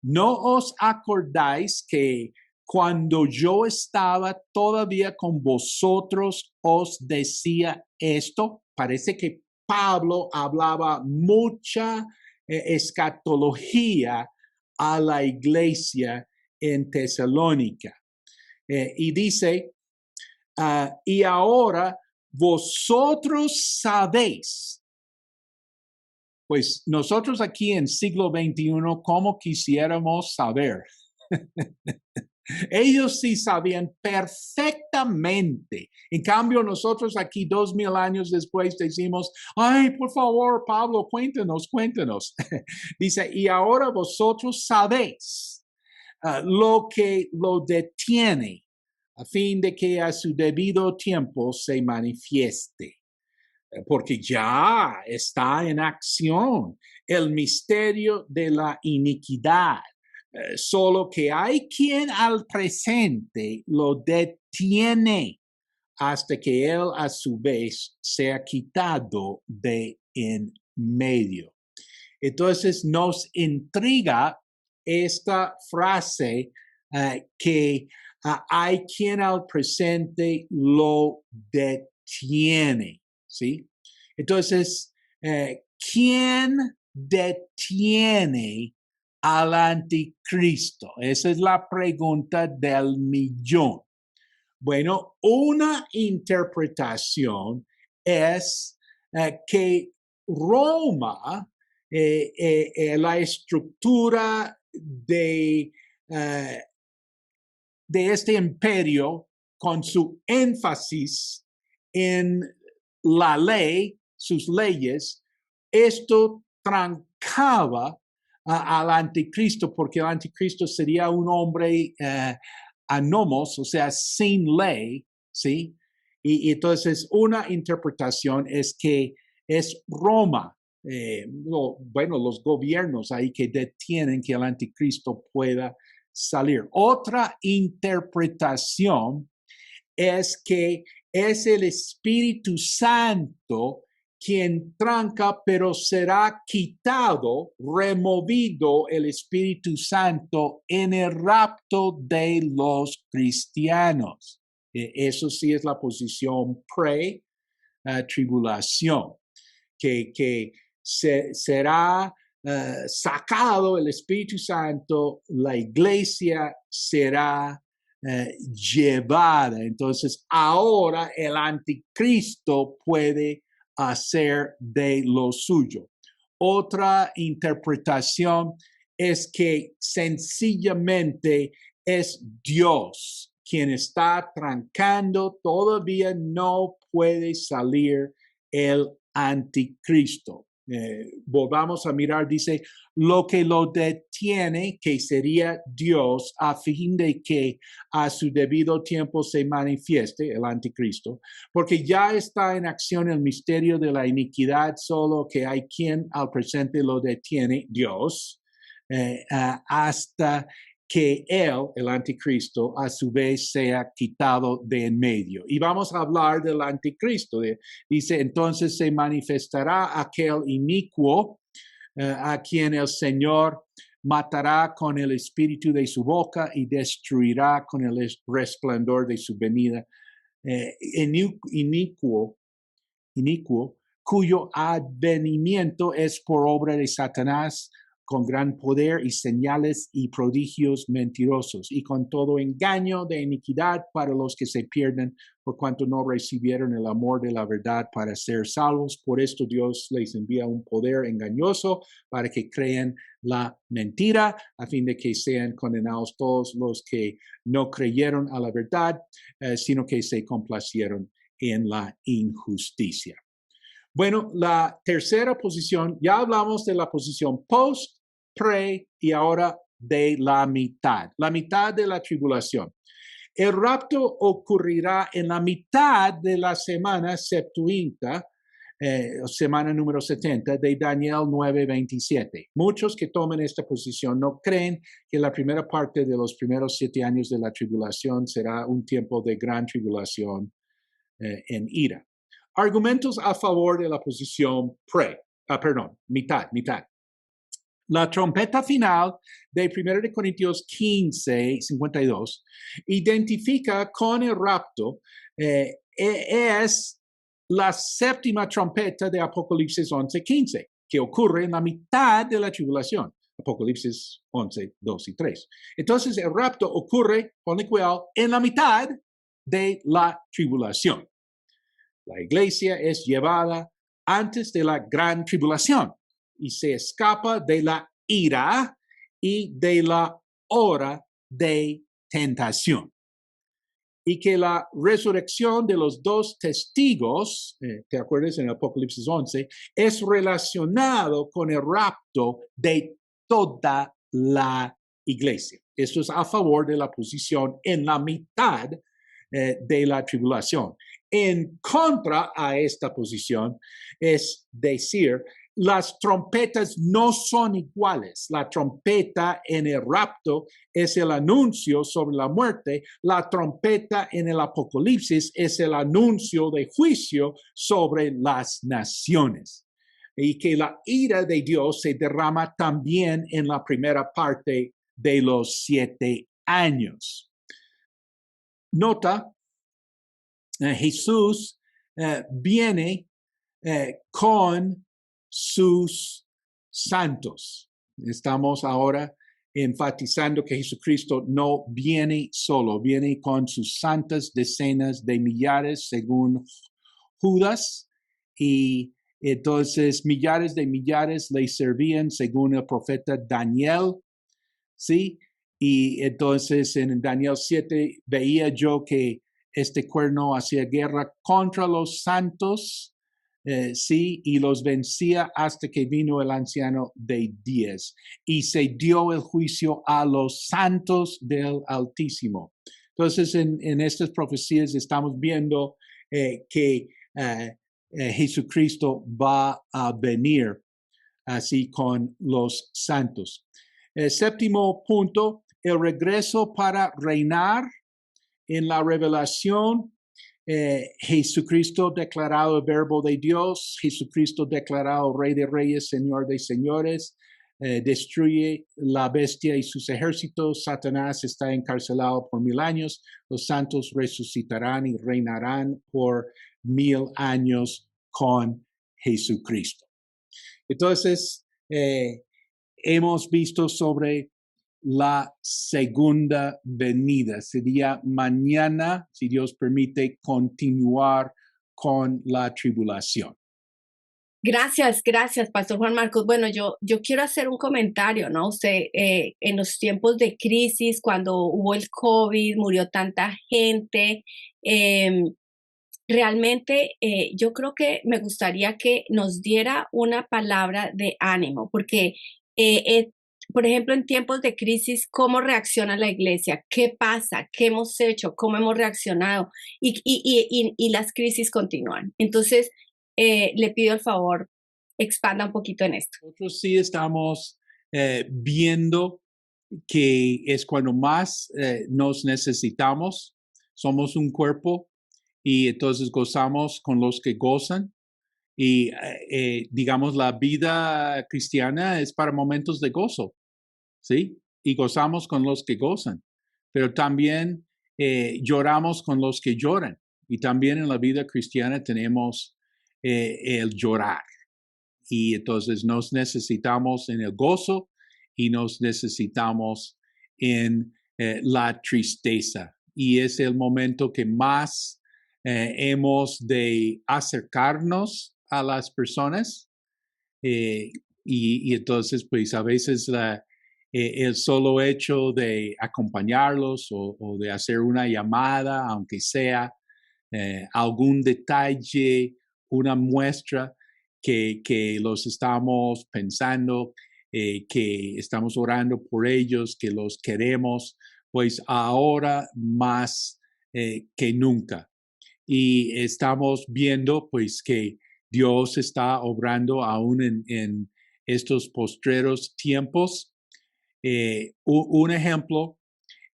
¿No os acordáis que cuando yo estaba todavía con vosotros os decía esto? Parece que Pablo hablaba mucha escatología a la iglesia en Tesalónica. Y dice, y ahora vosotros sabéis. Pues nosotros aquí en siglo XXI, ¿cómo quisiéramos saber? Ellos sí sabían perfectamente. En cambio, nosotros aquí 2000 años después decimos, ay, por favor, Pablo, cuéntanos. Dice, y ahora vosotros sabéis lo que lo detiene a fin de que a su debido tiempo se manifieste. Porque ya está en acción el misterio de la iniquidad. Solo que hay quien al presente lo detiene hasta que él a su vez sea quitado de en medio. Entonces nos intriga esta frase que hay quien al presente lo detiene, ¿sí? Entonces, ¿quién detiene al anticristo? Esa es la pregunta del millón. Bueno, una interpretación es que Roma, la estructura de este imperio con su énfasis en la ley, sus leyes, esto trancaba al anticristo, porque el anticristo sería un hombre anomos, o sea, sin ley, ¿sí? Y entonces una interpretación es que es Roma, los gobiernos ahí que detienen que el anticristo pueda salir. Otra interpretación es que es el Espíritu Santo quien tranca, pero será quitado, removido el Espíritu Santo en el rapto de los cristianos. Eso sí es la posición pre-tribulación, que será sacado el Espíritu Santo, la iglesia será llevada. Entonces, ahora el anticristo puede hacer de lo suyo. Otra interpretación es que sencillamente es Dios quien está trancando, todavía no puede salir el anticristo. Volvamos a mirar, dice, lo que lo detiene, que sería Dios, a fin de que a su debido tiempo se manifieste el anticristo, porque ya está en acción el misterio de la iniquidad, solo que hay quien al presente lo detiene, Dios, hasta que él, el anticristo, a su vez sea quitado de en medio. Y vamos a hablar del anticristo. Dice, entonces se manifestará aquel inicuo a quien el Señor matará con el espíritu de su boca y destruirá con el resplandor de su venida. Inicuo, cuyo advenimiento es por obra de Satanás, con gran poder y señales y prodigios mentirosos, y con todo engaño de iniquidad para los que se pierden, por cuanto no recibieron el amor de la verdad para ser salvos. Por esto Dios les envía un poder engañoso para que crean la mentira, a fin de que sean condenados todos los que no creyeron a la verdad, sino que se complacieron en la injusticia. Bueno, la tercera posición, ya hablamos de la posición post, pre y ahora de la mitad de la tribulación. El rapto ocurrirá en la mitad de la semana Septuaginta, semana número 70 de Daniel 9:27. Muchos que toman esta posición no creen que la primera parte de los primeros 7 años de la tribulación será un tiempo de gran tribulación en ira. Argumentos a favor de la posición mitad. La trompeta final de 1 de Corintios 15:52 identifica con el rapto, es la séptima trompeta de Apocalipsis 11:15, que ocurre en la mitad de la tribulación. Apocalipsis 11:2 y 3. Entonces, el rapto ocurre, ponle cuidado, en la mitad de la tribulación. La iglesia es llevada antes de la gran tribulación y se escapa de la ira y de la hora de tentación. Y que la resurrección de los dos testigos, ¿te acuerdas en Apocalipsis 11? Es relacionado con el rapto de toda la iglesia. Esto es a favor de la posición en la mitad de la tribulación. En contra a esta posición es decir, las trompetas no son iguales. La trompeta en el rapto es el anuncio sobre la muerte. La trompeta en el Apocalipsis es el anuncio de juicio sobre las naciones. Y que la ira de Dios se derrama también en la primera parte de los 7 años. Nota, Jesús viene con sus santos. Estamos ahora enfatizando que Jesucristo no viene solo, viene con sus santas decenas de millares según Judas, y entonces millares de millares le servían según el profeta Daniel, ¿sí? Y entonces en Daniel 7 veía yo que este cuerno hacía guerra contra los santos, sí, y los vencía hasta que vino el anciano de días y se dio el juicio a los santos del Altísimo. Entonces, en estas profecías estamos viendo que Jesucristo va a venir así con los santos. Séptimo punto, el regreso para reinar. En la revelación, Jesucristo declarado el verbo de Dios, Jesucristo declarado Rey de Reyes, Señor de Señores, destruye la bestia y sus ejércitos. Satanás está encarcelado por 1000 años. Los santos resucitarán y reinarán por 1000 años con Jesucristo. Entonces, hemos visto sobre la segunda venida. Sería mañana, si Dios permite, continuar con la tribulación. Gracias, Pastor Juan Marcos. Bueno, yo quiero hacer un comentario, ¿no? Usted, en los tiempos de crisis, cuando hubo el COVID, murió tanta gente, realmente yo creo que me gustaría que nos diera una palabra de ánimo, porque por ejemplo, en tiempos de crisis, ¿cómo reacciona la iglesia? ¿Qué pasa? ¿Qué hemos hecho? ¿Cómo hemos reaccionado? Y las crisis continúan. Entonces, le pido el favor, expanda un poquito en esto. Nosotros sí estamos viendo que es cuando más nos necesitamos. Somos un cuerpo y entonces gozamos con los que gozan. Y digamos, la vida cristiana es para momentos de gozo, ¿sí? Y gozamos con los que gozan, pero también lloramos con los que lloran. Y también en la vida cristiana tenemos el llorar. Y entonces nos necesitamos en el gozo y nos necesitamos en la tristeza. Y es el momento que más hemos de acercarnos a las personas. Y entonces, pues a veces el solo hecho de acompañarlos o de hacer una llamada, aunque sea algún detalle, una muestra que los estamos pensando, que estamos orando por ellos, que los queremos, pues ahora más que nunca. Y estamos viendo pues que Dios está obrando aún en estos postreros tiempos. Un ejemplo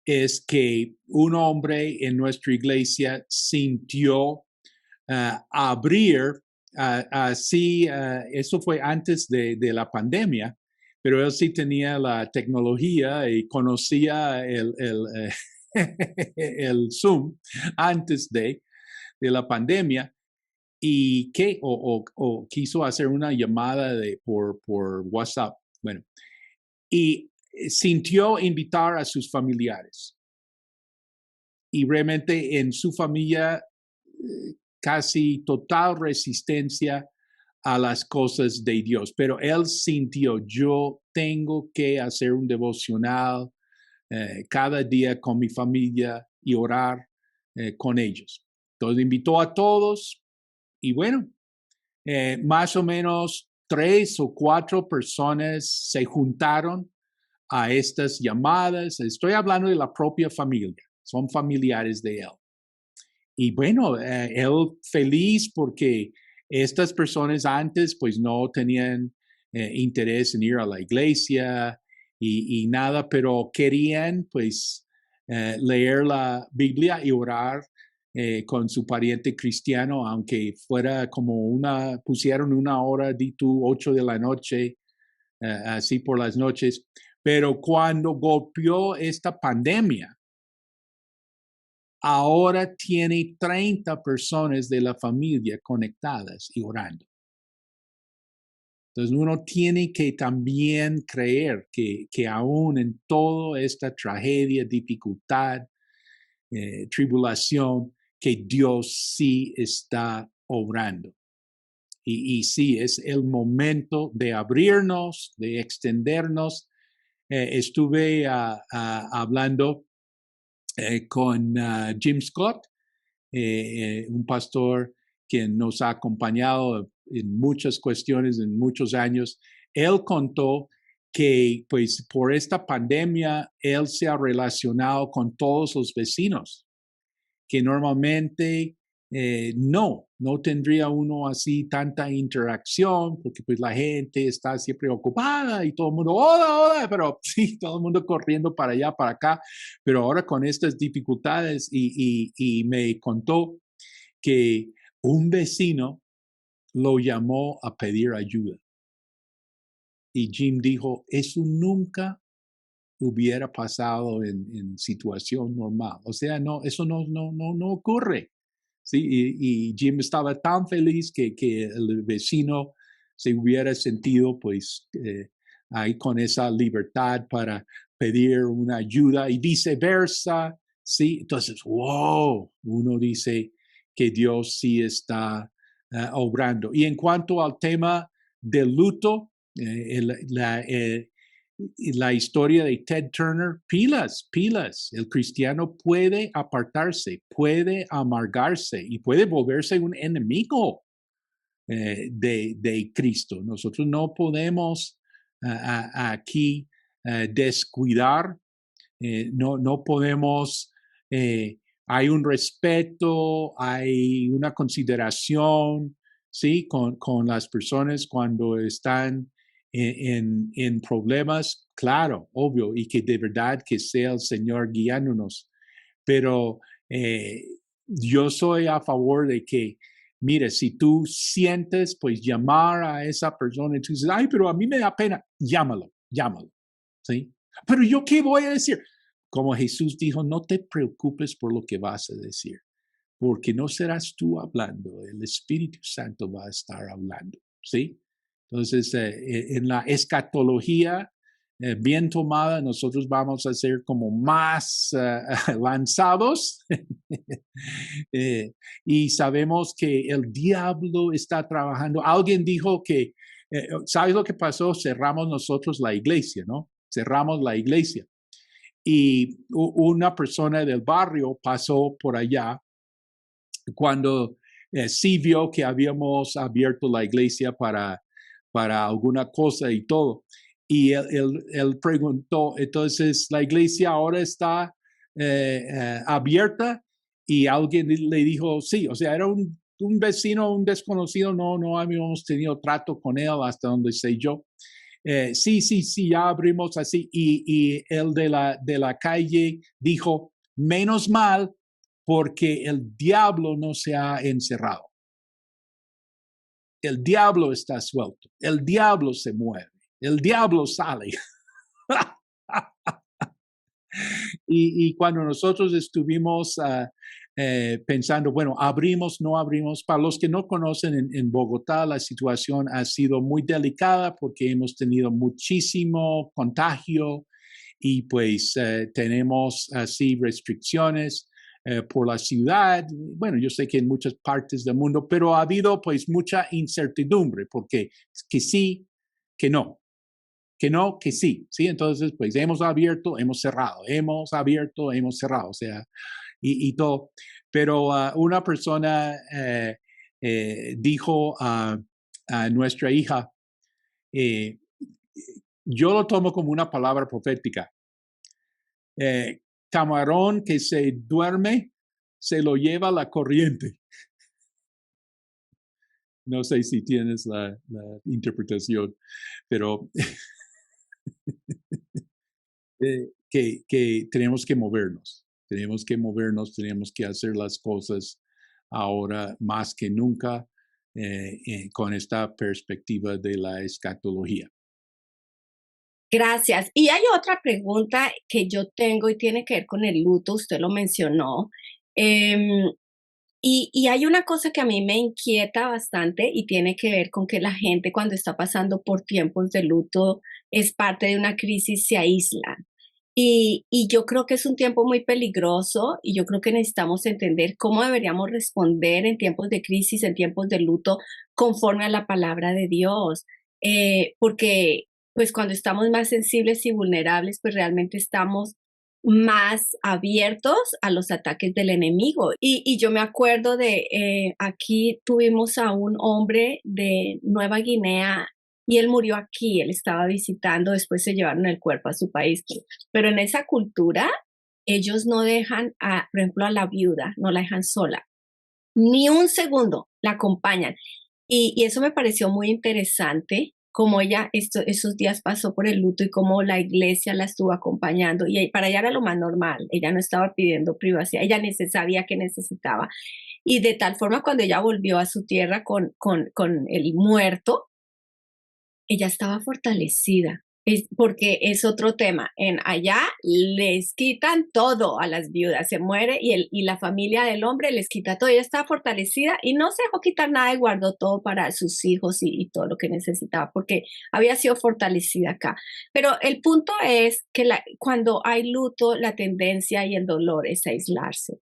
es que un hombre en nuestra iglesia sintió abrir así, eso fue antes de la pandemia, pero él sí tenía la tecnología y conocía el Zoom antes de la pandemia y que o quiso hacer una llamada por WhatsApp. Bueno, y sintió invitar a sus familiares. Y realmente en su familia casi total resistencia a las cosas de Dios. Pero él sintió, yo tengo que hacer un devocional cada día con mi familia y orar con ellos. Entonces invitó a todos y bueno, más o menos 3 o 4 personas se juntaron a estas llamadas. Estoy hablando de la propia familia, son familiares de él. Y bueno, él feliz porque estas personas antes pues no tenían interés en ir a la iglesia y nada, pero querían pues leer la Biblia y orar con su pariente cristiano, aunque fuera como pusieron una hora, di tú, 8 de la noche, así por las noches. Pero cuando golpeó esta pandemia, ahora tiene 30 personas de la familia conectadas y orando. Entonces uno tiene que también creer que aún en toda esta tragedia, dificultad, tribulación, que Dios sí está obrando. Y sí, es el momento de abrirnos, de extendernos. Estuve hablando con Jim Scott, un pastor que nos ha acompañado en muchas cuestiones, en muchos años. Él contó que pues por esta pandemia él se ha relacionado con todos los vecinos, que normalmente no tendría uno así tanta interacción, porque pues la gente está siempre ocupada y todo el mundo, hola, pero sí, todo el mundo corriendo para allá, para acá, pero ahora con estas dificultades y me contó que un vecino lo llamó a pedir ayuda. Y Jim dijo, eso nunca hubiera pasado en situación normal. O sea, no, eso no ocurre. ¿Sí? Y Jim estaba tan feliz que el vecino se hubiera sentido pues ahí con esa libertad para pedir una ayuda y viceversa. ¿Sí? Entonces, wow, uno dice que Dios sí está obrando. Y en cuanto al tema del luto, la historia de Ted Turner, pilas. El cristiano puede apartarse, puede amargarse y puede volverse un enemigo de Cristo. Nosotros no podemos aquí descuidar, no podemos, hay un respeto, hay una consideración, ¿sí? Con las personas cuando están en problemas, claro, obvio, y que de verdad que sea el Señor guiándonos. Pero yo soy a favor de que, mire, si tú sientes, pues llamar a esa persona y tú dices, ay, pero a mí me da pena, llámalo, ¿sí? Pero yo, ¿qué voy a decir? Como Jesús dijo, no te preocupes por lo que vas a decir, porque no serás tú hablando, el Espíritu Santo va a estar hablando, ¿sí? Entonces, en la escatología, bien tomada, nosotros vamos a ser como más lanzados. Y sabemos que el diablo está trabajando. Alguien dijo que, ¿sabes lo que pasó? Cerramos nosotros la iglesia, ¿no? Cerramos la iglesia. Y una persona del barrio pasó por allá cuando sí vio que habíamos abierto la iglesia para alguna cosa y todo. Y él preguntó, entonces, ¿la iglesia ahora está abierta? Y alguien le dijo, sí, o sea, era un vecino, un desconocido, no habíamos tenido trato con él hasta donde sé yo. Sí, ya abrimos así. Y el de la calle dijo, menos mal, porque el diablo no se ha encerrado. El diablo está suelto. El diablo se mueve. El diablo sale. Y cuando nosotros estuvimos pensando, bueno, abrimos, no abrimos, para los que no conocen, en Bogotá la situación ha sido muy delicada porque hemos tenido muchísimo contagio y pues tenemos así restricciones por la ciudad. Bueno, yo sé que en muchas partes del mundo, pero ha habido pues mucha incertidumbre porque que sí, que no. Que no, que sí, ¿sí? Entonces, pues hemos abierto, hemos cerrado, hemos abierto, hemos cerrado, o sea, y todo. Pero una persona dijo a nuestra hija, eh, yo lo tomo como una palabra profética, camarón que se duerme, se lo lleva la corriente. No sé si tienes la interpretación, pero que tenemos que movernos, tenemos que hacer las cosas ahora más que nunca con esta perspectiva de la escatología. Gracias. Y hay otra pregunta que yo tengo y tiene que ver con el luto, usted lo mencionó. Em, y hay una cosa que a mí me inquieta bastante y tiene que ver con que la gente cuando está pasando por tiempos de luto es parte de una crisis, se aísla. Y yo creo que es un tiempo muy peligroso y yo creo que necesitamos entender cómo deberíamos responder en tiempos de crisis, en tiempos de luto, conforme a la palabra de Dios. Porque pues cuando estamos más sensibles y vulnerables, pues realmente estamos más abiertos a los ataques del enemigo. Y yo me acuerdo de, aquí tuvimos a un hombre de Nueva Guinea y él murió aquí, él estaba visitando, después se llevaron el cuerpo a su país. Pero en esa cultura, ellos no dejan, por ejemplo, a la viuda, no la dejan sola, ni un segundo, la acompañan. Y eso me pareció muy interesante, cómo ella esos días pasó por el luto y cómo la iglesia la estuvo acompañando. Y para ella era lo más normal, ella no estaba pidiendo privacidad, ella sabía que necesitaba. Y de tal forma, cuando ella volvió a su tierra con el muerto, ella estaba fortalecida. Porque es otro tema. En allá les quitan todo a las viudas, se muere y la familia del hombre les quita todo. Ella estaba fortalecida y no se dejó quitar nada y guardó todo para sus hijos y todo lo que necesitaba porque había sido fortalecida acá. Pero el punto es que cuando hay luto, la tendencia y el dolor es aislarse.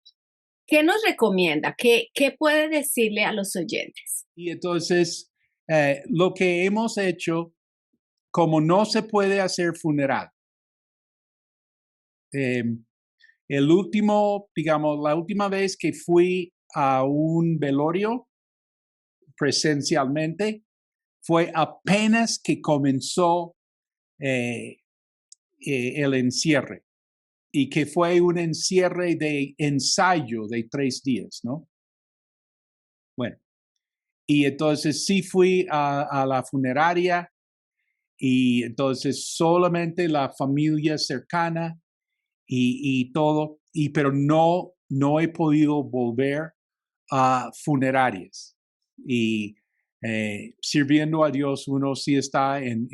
¿Qué nos recomienda? ¿Qué puede decirle a los oyentes? Y entonces, lo que hemos hecho, como no se puede hacer funeral, el último, digamos, la última vez que fui a un velorio presencialmente fue apenas que comenzó el encierre y que fue un encierre de ensayo de 3 días, ¿no? Bueno, y entonces sí fui a la funeraria y entonces solamente la familia cercana y todo, pero no he podido volver a funerarias. Y sirviendo a Dios, uno sí está en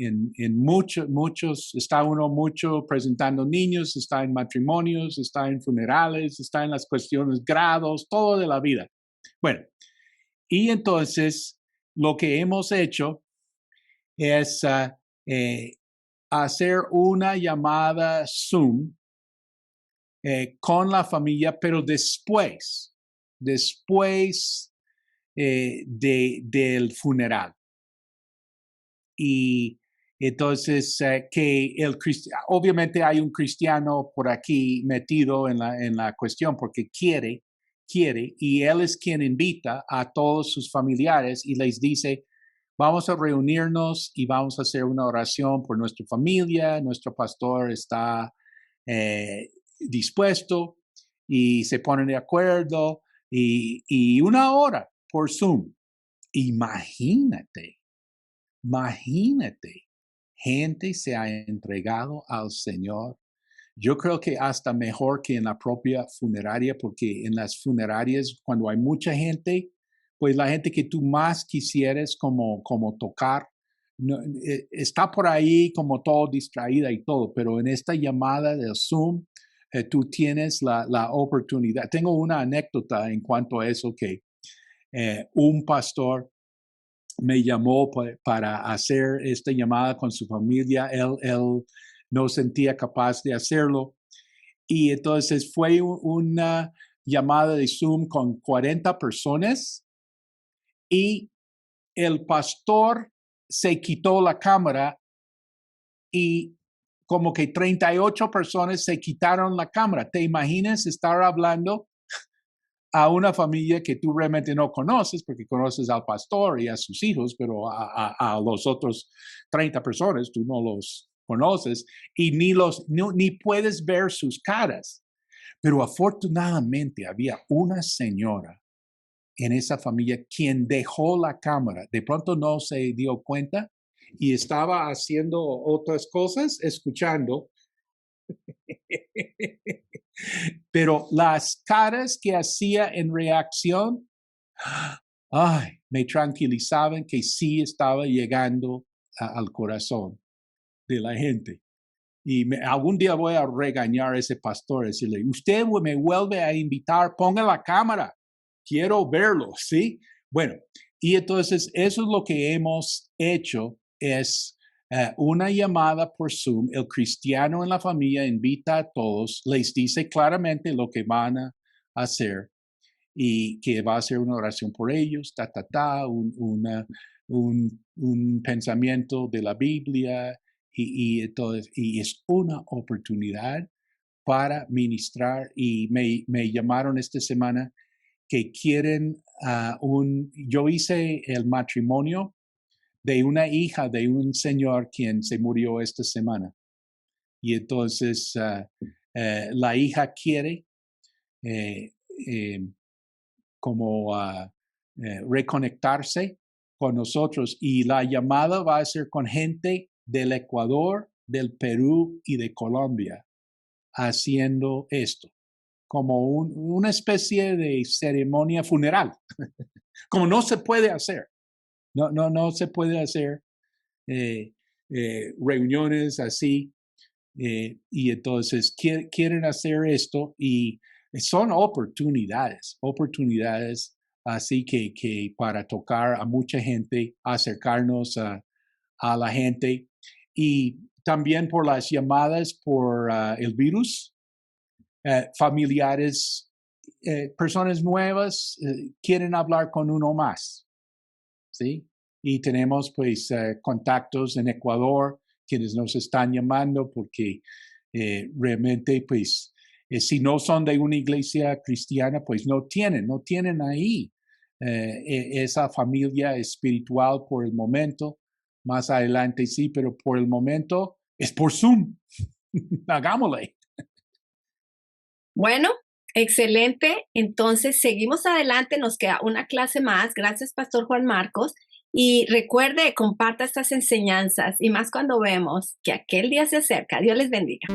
muchos, está uno mucho presentando niños, está en matrimonios, está en funerales, está en las cuestiones, grados, todo de la vida. Bueno, y entonces lo que hemos hecho es hacer una llamada Zoom con la familia, pero después del funeral. Y entonces, obviamente hay un cristiano por aquí metido en la cuestión porque quiere, y él es quien invita a todos sus familiares y les dice, vamos a reunirnos y vamos a hacer una oración por nuestra familia, nuestro pastor está dispuesto y se ponen de acuerdo y una hora por Zoom. Imagínate, gente se ha entregado al Señor. Yo creo que hasta mejor que en la propia funeraria, porque en las funerarias, cuando hay mucha gente, pues la gente que tú más quisieras como tocar, no, está por ahí como todo distraída y todo, pero en esta llamada de Zoom, tú tienes la oportunidad. Tengo una anécdota en cuanto a eso, que un pastor me llamó para hacer esta llamada con su familia. Él no sentía capaz de hacerlo. Y entonces fue una llamada de Zoom con 40 personas y el pastor se quitó la cámara y como que 38 personas se quitaron la cámara. ¿Te imaginas estar hablando a una familia que tú realmente no conoces, porque conoces al pastor y a sus hijos, pero a los otros 30 personas tú no los conoces y ni puedes ver sus caras? Pero afortunadamente había una señora en esa familia quien dejó la cámara. De pronto no se dio cuenta y estaba haciendo otras cosas, escuchando. Pero las caras que hacía en reacción, me tranquilizaban que sí estaba llegando al corazón de la gente. Y algún día voy a regañar a ese pastor, decirle, usted me vuelve a invitar, ponga la cámara, quiero verlo, ¿sí? Bueno, y entonces eso es lo que hemos hecho, es una llamada por Zoom. El cristiano en la familia invita a todos, les dice claramente lo que van a hacer y que va a hacer una oración por ellos, un pensamiento de la Biblia entonces, y es una oportunidad para ministrar. Y me llamaron esta semana que quieren yo hice el matrimonio de una hija de un señor quien se murió esta semana. Y entonces la hija quiere como reconectarse con nosotros, y la llamada va a ser con gente del Ecuador, del Perú y de Colombia haciendo esto, como una especie de ceremonia funeral, como no se puede hacer. No se puede hacer reuniones así, y entonces quieren hacer esto y son oportunidades así que para tocar a mucha gente, acercarnos a la gente, y también por las llamadas por el virus, familiares, personas nuevas quieren hablar con uno más. ¿Sí? Y tenemos pues contactos en Ecuador quienes nos están llamando porque realmente pues si no son de una iglesia cristiana, pues no tienen ahí esa familia espiritual por el momento. Más adelante sí, pero por el momento es por Zoom. Hagámosle. Bueno, excelente. Entonces, seguimos adelante. Nos queda una clase más. Gracias, Pastor Juan Marcos. Y recuerde, comparta estas enseñanzas y más cuando vemos que aquel día se acerca. Dios les bendiga.